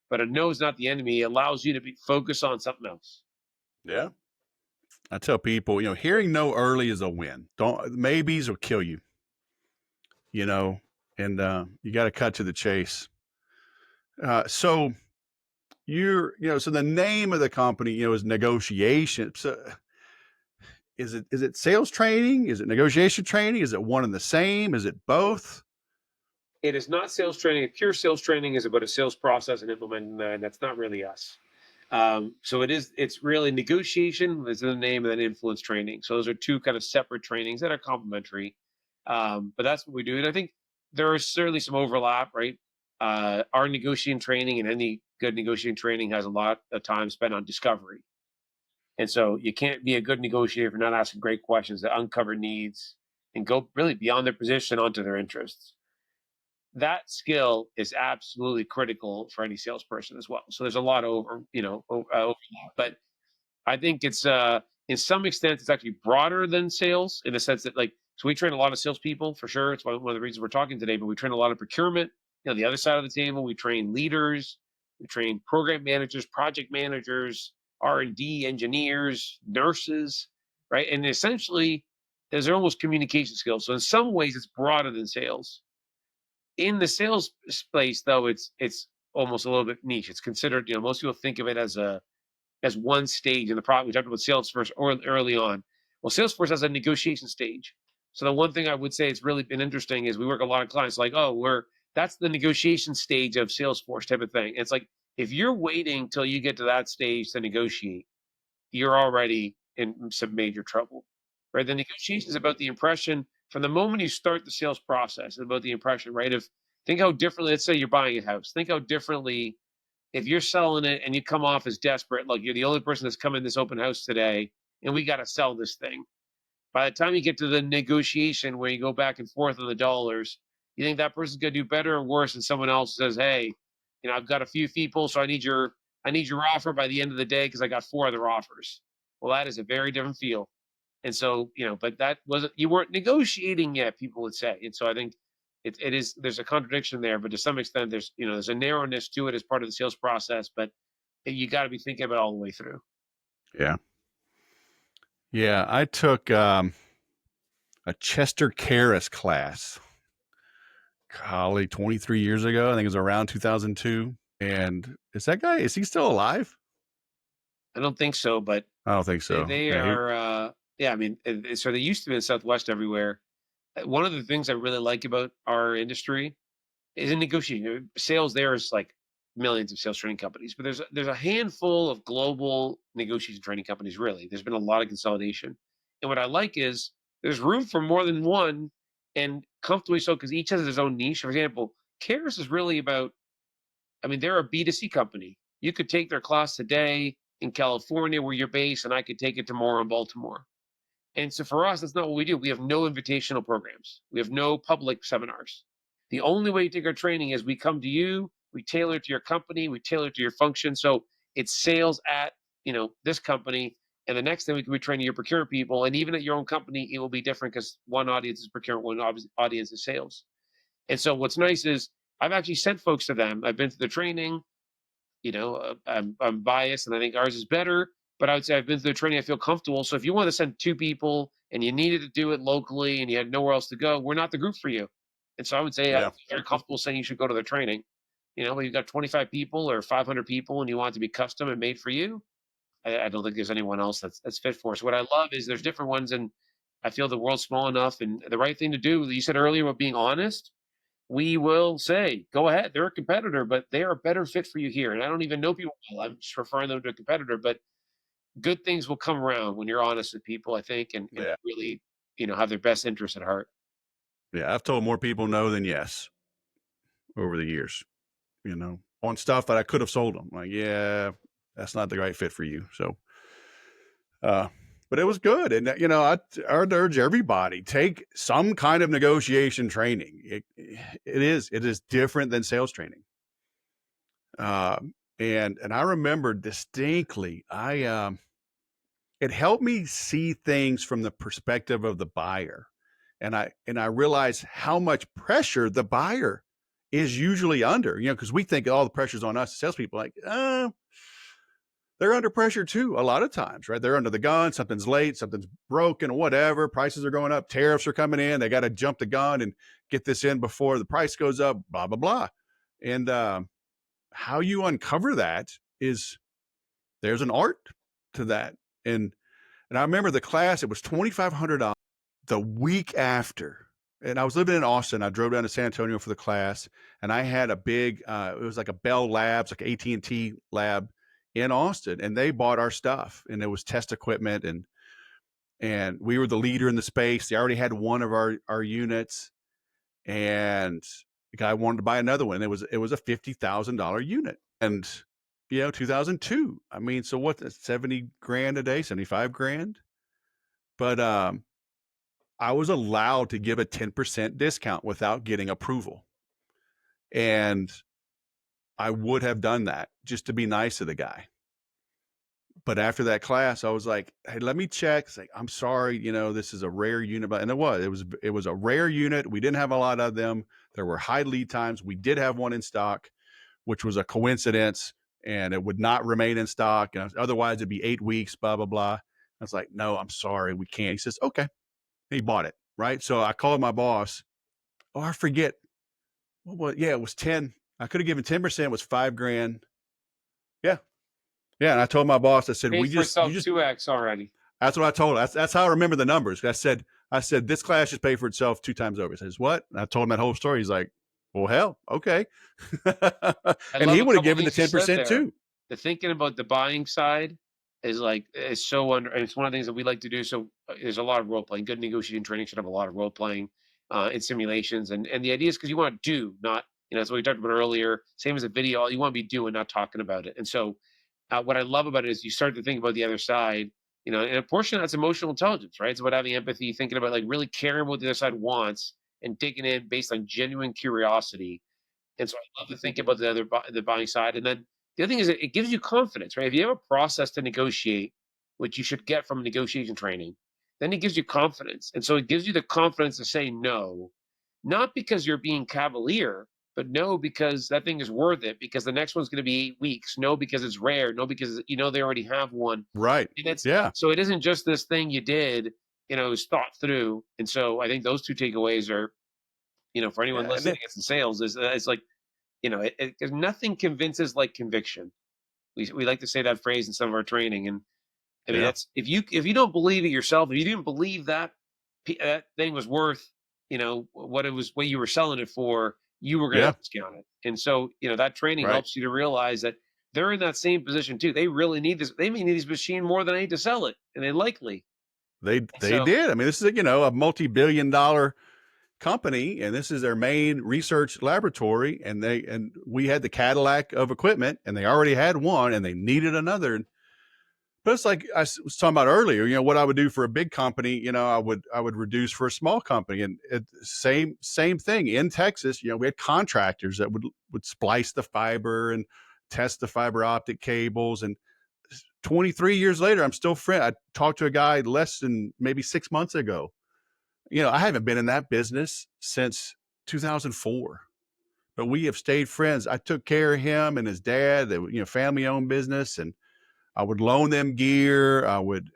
but a no is not the enemy. It allows you to be focused on something else. Yeah. I tell people, hearing no early is a win. Don't maybes will kill you, you know, and you got to cut to the chase. So so the name of the company, is negotiation. So is it sales training? Is it negotiation training? Is it one and the same? Is it both? It is not sales training. Pure sales training is about a sales process and implementing that. And that's not really us. So it's really negotiation is in the name, and then influence training. So those are two kind of separate trainings that are complementary. But that's what we do. And I think there is certainly some overlap, right? Our negotiating training and any good negotiating training has a lot of time spent on discovery. And so you can't be a good negotiator if you're not asking great questions that uncover needs and go really beyond their position onto their interests. That skill is absolutely critical for any salesperson as well. So there's a lot of overlap, but I think it's in some extent it's actually broader than sales in the sense that so we train a lot of salespeople for sure. It's one of the reasons we're talking today. But we train a lot of procurement. The other side of the table, we train leaders, we train program managers, project managers, R&D engineers, nurses, right? And essentially, those are almost communication skills. So in some ways, it's broader than sales. In the sales space, though, it's almost a little bit niche. It's considered, most people think of it as one stage in the product. We talked about Salesforce early on. Well, Salesforce has a negotiation stage. So the one thing I would say it's really been interesting is we work a lot of clients like, oh, that's the negotiation stage of Salesforce type of thing. And it's like if you're waiting till you get to that stage to negotiate, you're already in some major trouble, right? The negotiation is about the impression from the moment you start the sales process, about the impression, right? Of think how differently, let's say you're buying a house, think how differently if you're selling it and you come off as desperate, like you're the only person that's come in this open house today, and we got to sell this thing. By the time you get to the negotiation where you go back and forth on the dollars, you think that person's going to do better or worse than someone else says, "Hey, I've got a few people, so I need your offer by the end of the day because I got four other offers." Well, that is a very different feel. And so, but that wasn't you weren't negotiating yet, people would say. And so I think it is there's a contradiction there, but to some extent there's a narrowness to it as part of the sales process, but you got to be thinking about it all the way through. Yeah. Yeah. I took a Chester Karras class, golly, 23 years ago. I think it was around 2002. And is he still alive? I don't think so, but I don't think they, so. they Yeah. are yeah, I mean, so they used to be in Southwest everywhere. One of the things I really like about our industry is in negotiating. Sales there is like millions of sales training companies, but there's a handful of global negotiation training companies. Really, there's been a lot of consolidation, and what I like is there's room for more than one, and comfortably so because each has its own niche. For example, Caris is really about. I mean, they're a B2C company. You could take their class today in California, where you're based, and I could take it tomorrow in Baltimore. And so for us, that's not what we do. We have no invitational programs. We have no public seminars. The only way to take our training is we come to you, we tailor it to your company, we tailor it to your function. So it's sales at, this company. And the next thing we can be training your procurement people. And even at your own company, it will be different because one audience is procurement, one audience is sales. And so what's nice is I've actually sent folks to them. I've been to the training. I'm biased and I think ours is better, but I would say I've been through the training. I feel comfortable. So if you want to send two people and you needed to do it locally and you had nowhere else to go, we're not the group for you. And so I would say I'm Yeah. very comfortable saying you should go to the training. When you've got 25 people or 500 people and you want it to be custom and made for you, I don't think there's anyone else that's fit for us. What I love is there's different ones, and I feel the world's small enough. And the right thing to do, you said earlier about being honest, we will say, go ahead. They're a competitor, but they are a better fit for you here. And I don't even know people well. I'm just referring them to a competitor, but good things will come around when you're honest with people, I think, and Yeah. really, have their best interests at heart. Yeah. I've told more people no than yes over the years, on stuff that I could have sold them. Like, yeah, that's not the right fit for you. So, uh, but it was good. And, I'd urge everybody take some kind of negotiation training. It is different than sales training. And I remember distinctly, it helped me see things from the perspective of the buyer. And I realized how much pressure the buyer is usually under, because we think all the pressure's on us, salespeople, like, they're under pressure too, a lot of times, right? They're under the gun, something's late, something's broken, whatever, prices are going up, tariffs are coming in, they got to jump the gun and get this in before the price goes up, blah, blah, blah. And how you uncover that is, there's an art to that. And I remember the class, it was $2,500 the week after. And I was living in Austin. I drove down to San Antonio for the class, and I had a big, it was like a Bell Labs, like AT&T lab in Austin, and they bought our stuff, and it was test equipment, and we were the leader in the space. They already had one of our units, and the guy wanted to buy another one. It was a $50,000 unit, and 2002. I mean, so what's 70 grand a day, 75 grand? But I was allowed to give a 10% discount without getting approval. And I would have done that just to be nice to the guy. But after that class, I was like, hey, let me check. It's like, I'm sorry, this is a rare unit. And it was a rare unit. We didn't have a lot of them. There were high lead times. We did have one in stock, which was a coincidence, and it would not remain in stock. And otherwise it'd be 8 weeks, blah, blah, blah. I was like, no, I'm sorry, we can't. He says, okay. He bought it. Right. So I called my boss. Oh, I forget. Well, yeah, it was 10. I could have given 10%. It was 5 grand. Yeah. Yeah. And I told my boss, I said, Paid for itself 2x already. That's what I told her. That's how I remember the numbers. I said, this class just paid for itself 2 times over. He says, what? And I told him that whole story. He's like, well, hell, okay. And he would have given the 10% too. The thinking about the buying side is so it's one of the things that we like to do. So there's a lot of role playing. Good negotiating training should have a lot of role playing in simulations. And the idea is because you want to do, not, that's what we talked about earlier. Same as a video, you want to be doing, not talking about it. And so what I love about it is you start to think about the other side, and a portion of that's emotional intelligence, right? It's about having empathy, thinking about like really caring what the other side wants and digging in based on genuine curiosity. And so I love to think about the buying side. And then the other thing is it gives you confidence, right? If you have a process to negotiate, which you should get from negotiation training, then it gives you confidence. And so it gives you the confidence to say no, not because you're being cavalier, but no, because that thing is worth it, because the next one's going to be 8 weeks. No, because it's rare. No, because they already have one. Right. And it's Yeah. so it isn't just this thing you did, it was thought through. And so I think those two takeaways are, for anyone listening, it's in sales, is it's like, nothing convinces like conviction. We like to say that phrase in some of our training, and I mean that's if you don't believe it yourself, if you didn't believe that that thing was worth, what you were selling it for, you were going to discount it. And so that training helps you to realize that they're in that same position too. They really need this. They may need this machine more than I need to sell it, and they likely they did. I mean, this is a multi-billion-dollar company, and this is their main research laboratory, and we had the Cadillac of equipment, and they already had one, and they needed another. But it's like I was talking about earlier, what I would do for a big company, I would reduce for a small company, and same thing in Texas. We had contractors that would splice the fiber and test the fiber optic cables, and 23 years later, I'm still friend. I talked to a guy less than maybe 6 months ago. I haven't been in that business since 2004, but we have stayed friends. I took care of him and his dad. They were, family-owned business, and I would loan them gear. I would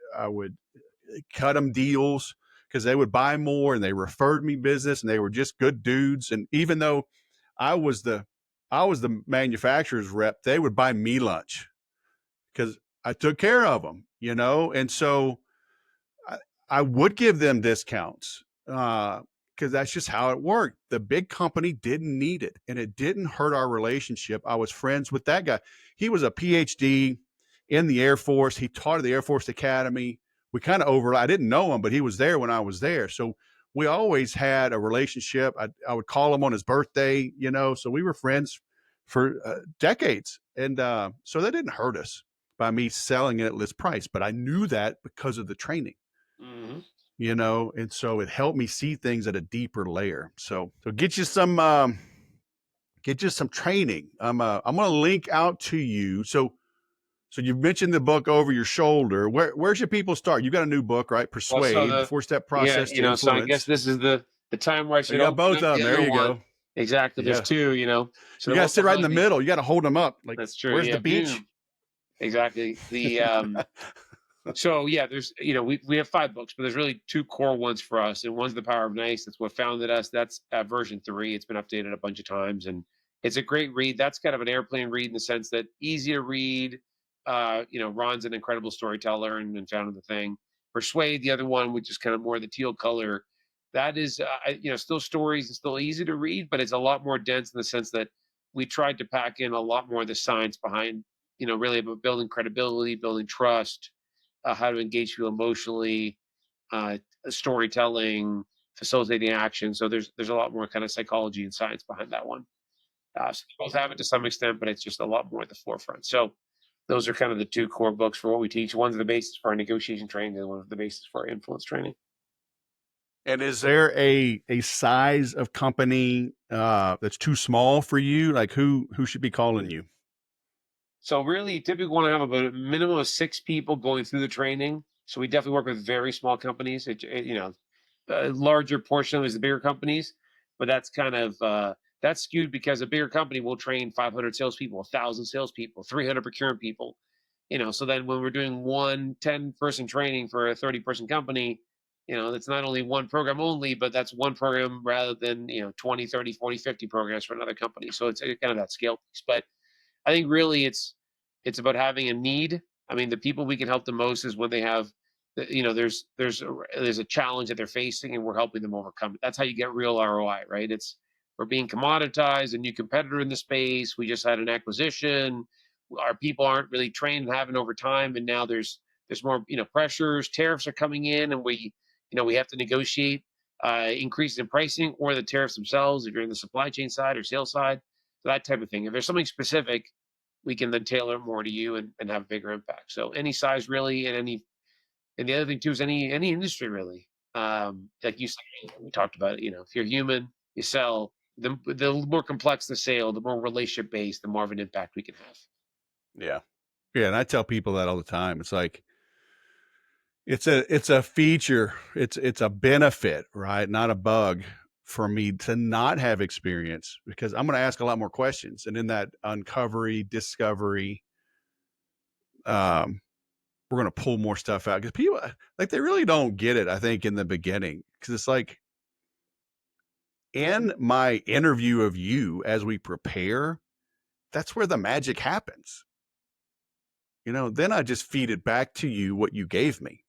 cut them deals because they would buy more, and they referred me business, and they were just good dudes. And even though I was the manufacturer's rep, they would buy me lunch because I took care of them, And so I would give them discounts because that's just how it worked. The big company didn't need it, and it didn't hurt our relationship. I was friends with that guy. He was a PhD in the Air Force. He taught at the Air Force Academy. We kind of I didn't know him, but he was there when I was there. So we always had a relationship. I would call him on his birthday, so we were friends for decades. And so that didn't hurt us by me selling it at list price. But I knew that because of the training. Mm-hmm. And so it helped me see things at a deeper layer. So get you some training. I'm going to link out to you. So So you mentioned the book Over Your Shoulder. Where should people start? You got a new book, right? Well, so Persuade, the 4-step process to so I guess influence. this is the time where I You should got open both up of the them. There other you one. go. Exactly. There's Yeah. two, So You the got to one sit right in the behind me, middle. You got to hold them up. Like, that's true. where's Yeah. the beach? Boom. Exactly. So yeah, there's we have 5 books, but there's really 2 core ones for us, and one's The Power of Nice. That's what founded us. That's version 3. It's been updated a bunch of times, and it's a great read. That's kind of an airplane read in the sense that easy to read. Ron's an incredible storyteller and founded the thing. Persuade, the other one, which is kind of more the teal color. That is, still stories and still easy to read, but it's a lot more dense in the sense that we tried to pack in a lot more of the science behind, really about building credibility, building trust, how to engage people emotionally, uh, storytelling, facilitating action. So there's a lot more kind of psychology and science behind that one. So they both have it to some extent, but it's just a lot more at the forefront. So those are kind of the 2 core books for what we teach. One's the basis for our negotiation training, and one's the basis for our influence training. And is there a size of company that's too small for you? Like who should be calling you? So really, you typically want to have about a minimum of 6 people going through the training. So we definitely work with very small companies. A larger portion of it is the bigger companies, but that's kind of that's skewed because a bigger company will train 500 salespeople, 1,000 salespeople, 300 procurement people. So then when we're doing one 10-person training for a 30-person company, it's not only one program only, but that's one program rather than 20, 30, 40, 50 programs for another company. So it's kind of that scale piece. But I think really it's about having a need. I mean, the people we can help the most is when they have, there's a challenge that they're facing, and we're helping them overcome it. That's how you get real ROI, right? We're being commoditized, a new competitor in the space. We just had an acquisition. Our people aren't really trained and having over time, and now there's more pressures. Tariffs are coming in, and we have to negotiate increases in pricing or the tariffs themselves if you're in the supply chain side or sales side. So that type of thing. If there's something specific, we can then tailor it more to you and have a bigger impact. So any size really, and the other thing too is any industry really. Like you said, we talked about it. If you're human, you sell. The more complex the sale, the more relationship based, the more of an impact we can have. Yeah. Yeah. And I tell people that all the time. It's like, it's a feature. It's a benefit, right? Not a bug for me to not have experience because I'm going to ask a lot more questions. And in that discovery, um, we're going to pull more stuff out because people like, they really don't get it. I think in the beginning, because it's like in my interview of you, as we prepare, that's where the magic happens. Then I just feed it back to you, what you gave me.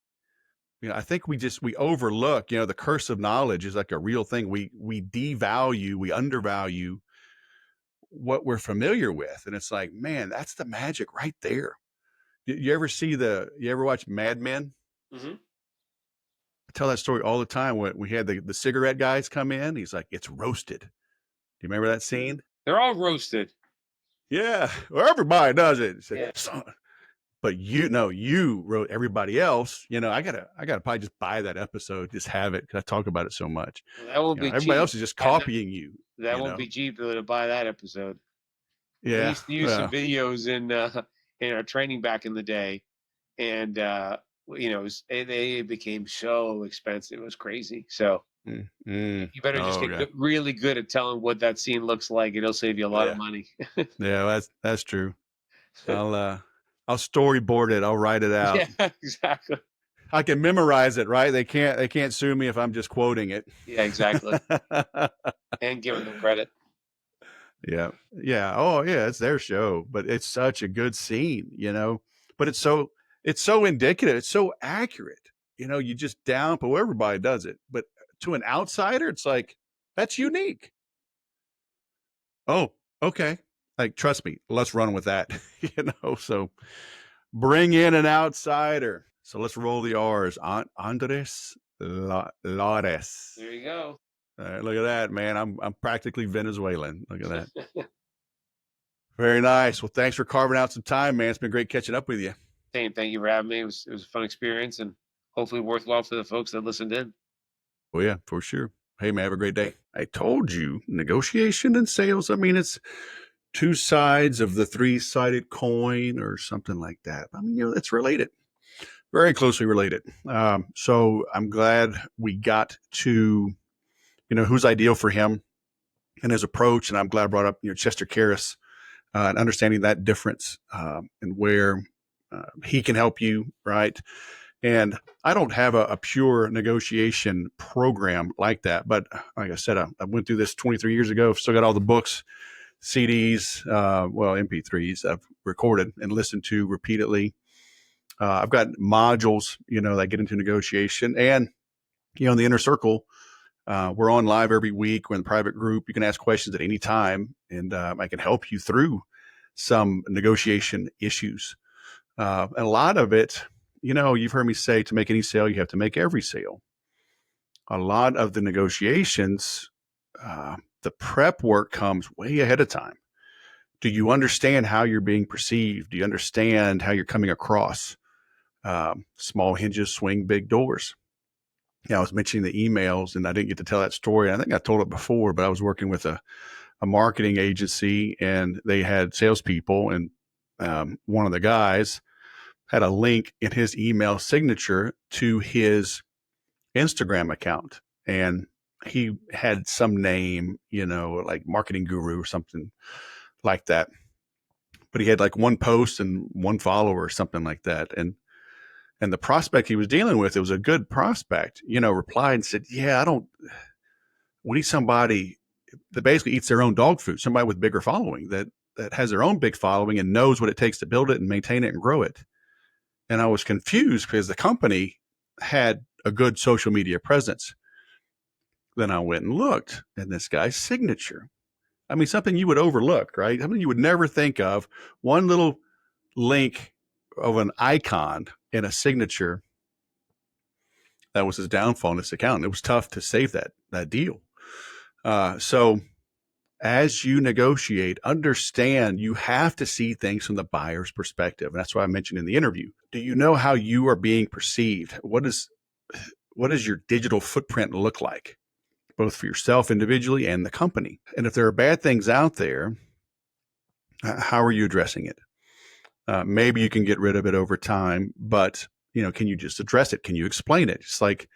I think we overlook, the curse of knowledge is like a real thing. We devalue, we undervalue what we're familiar with. And it's like, man, that's the magic right there. You ever watch Mad Men? Hmm. I tell that story all the time when we had the cigarette guys come in. He's like, it's roasted. Do you remember that scene? They're all roasted. Yeah. Well, everybody does it. Said, Yeah. but you wrote everybody else. I gotta probably just buy that episode, just have it because I talk about it so much. Well, that won't be Everybody cheap. else is just That, copying you. that won't be cheap to buy that episode. We Yeah. used to use some Well, videos in our training back in the day, and they became so expensive. It was crazy. So you better just oh, get okay. really good at telling what that scene looks like. It'll save you a lot of Yeah. money. Yeah. That's true. I'll storyboard it. I'll write it out. Yeah, exactly. I can memorize it, right? They can't sue me if I'm just quoting it. Yeah, exactly. And giving them credit. Yeah. Yeah. Oh, yeah. It's their show, but it's such a good scene. But it's so indicative. It's so accurate. You just downplay. Everybody does it, but to an outsider, it's like that's unique. Oh, okay. Like, trust me. Let's run with that. So bring in an outsider. So let's roll the R's. Andres Lares. There you go. All right, look at that, man. I'm practically Venezuelan. Look at that. Very nice. Well, thanks for carving out some time, man. It's been great catching up with you. Same. Thank you for having me. It was a fun experience and hopefully worthwhile for the folks that listened in. Oh, yeah, for sure. Hey, man, have a great day. I told you, negotiation and sales. I mean, two sides of the three-sided coin or something like that. I mean, it's related, very closely related. So I'm glad we got to, who's ideal for him and his approach. And I'm glad I brought up, Chester Karras, and understanding that difference, and where he can help you, right? And I don't have a pure negotiation program like that. But like I said, I went through this 23 years ago. Still got all the books, CDs, MP3s I've recorded and listened to repeatedly. I've got modules, that get into negotiation. And, in the inner circle, we're on live every week. We're in the private group. You can ask questions at any time, and I can help you through some negotiation issues. And a lot of it, you've heard me say, to make any sale, you have to make every sale. A lot of the negotiations, the prep work comes way ahead of time. Do you understand how you're being perceived? Do you understand how you're coming across? Small hinges swing big doors. I was mentioning the emails, and I didn't get to tell that story. I think I told it before, but I was working with a marketing agency, and they had salespeople, and one of the guys had a link in his email signature to his Instagram account, and he had some name, like marketing guru or something like that. But he had like one post and one follower or something like that. And the prospect he was dealing with, it was a good prospect, replied and said, yeah, we need somebody that basically eats their own dog food, somebody with bigger following that has their own big following and knows what it takes to build it and maintain it and grow it. And I was confused because the company had a good social media presence. Then I went and looked, and this guy's signature. I mean, something you would overlook, right? Something you would never think of. One little link of an icon in a signature. That was his downfall in this account. It was tough to save that deal. So as you negotiate, understand you have to see things from the buyer's perspective. And that's what I mentioned in the interview. Do you know how you are being perceived? What does your digital footprint look like, both for yourself individually and the company? And if there are bad things out there, how are you addressing it? Maybe you can get rid of it over time, but can you just address it? Can you explain it? Just like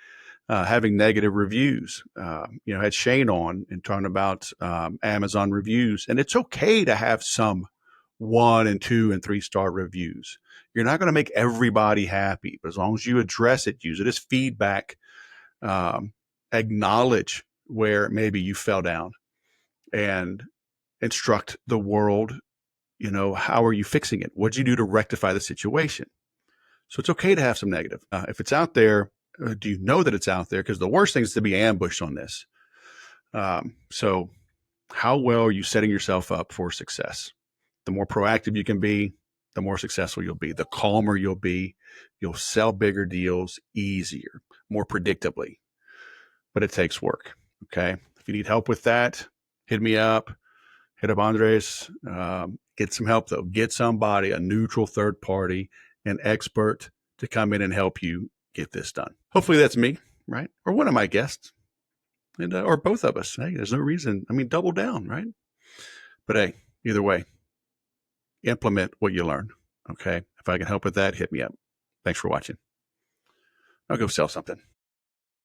having negative reviews. Had Shane on and talking about Amazon reviews, and it's okay to have some 1 and 2 and 3 star reviews. You're not going to make everybody happy, but as long as you address it, use it as feedback, acknowledge where maybe you fell down, and instruct the world, how are you fixing it? What'd you do to rectify the situation? So it's okay to have some negative. If it's out there, do you know that it's out there? Because the worst thing is to be ambushed on this. So how well are you setting yourself up for success? The more proactive you can be, the more successful you'll be. The calmer you'll be. You'll sell bigger deals easier, more predictably. But it takes work. Okay. If you need help with that, hit me up. Hit up Andres. Get some help, though. Get somebody, a neutral third party, an expert to come in and help you get this done. Hopefully that's me, right? Or one of my guests, and or both of us. Hey, there's no reason. I mean, double down, right? But hey, either way, implement what you learn. Okay. If I can help with that, hit me up. Thanks for watching. I'll go sell something.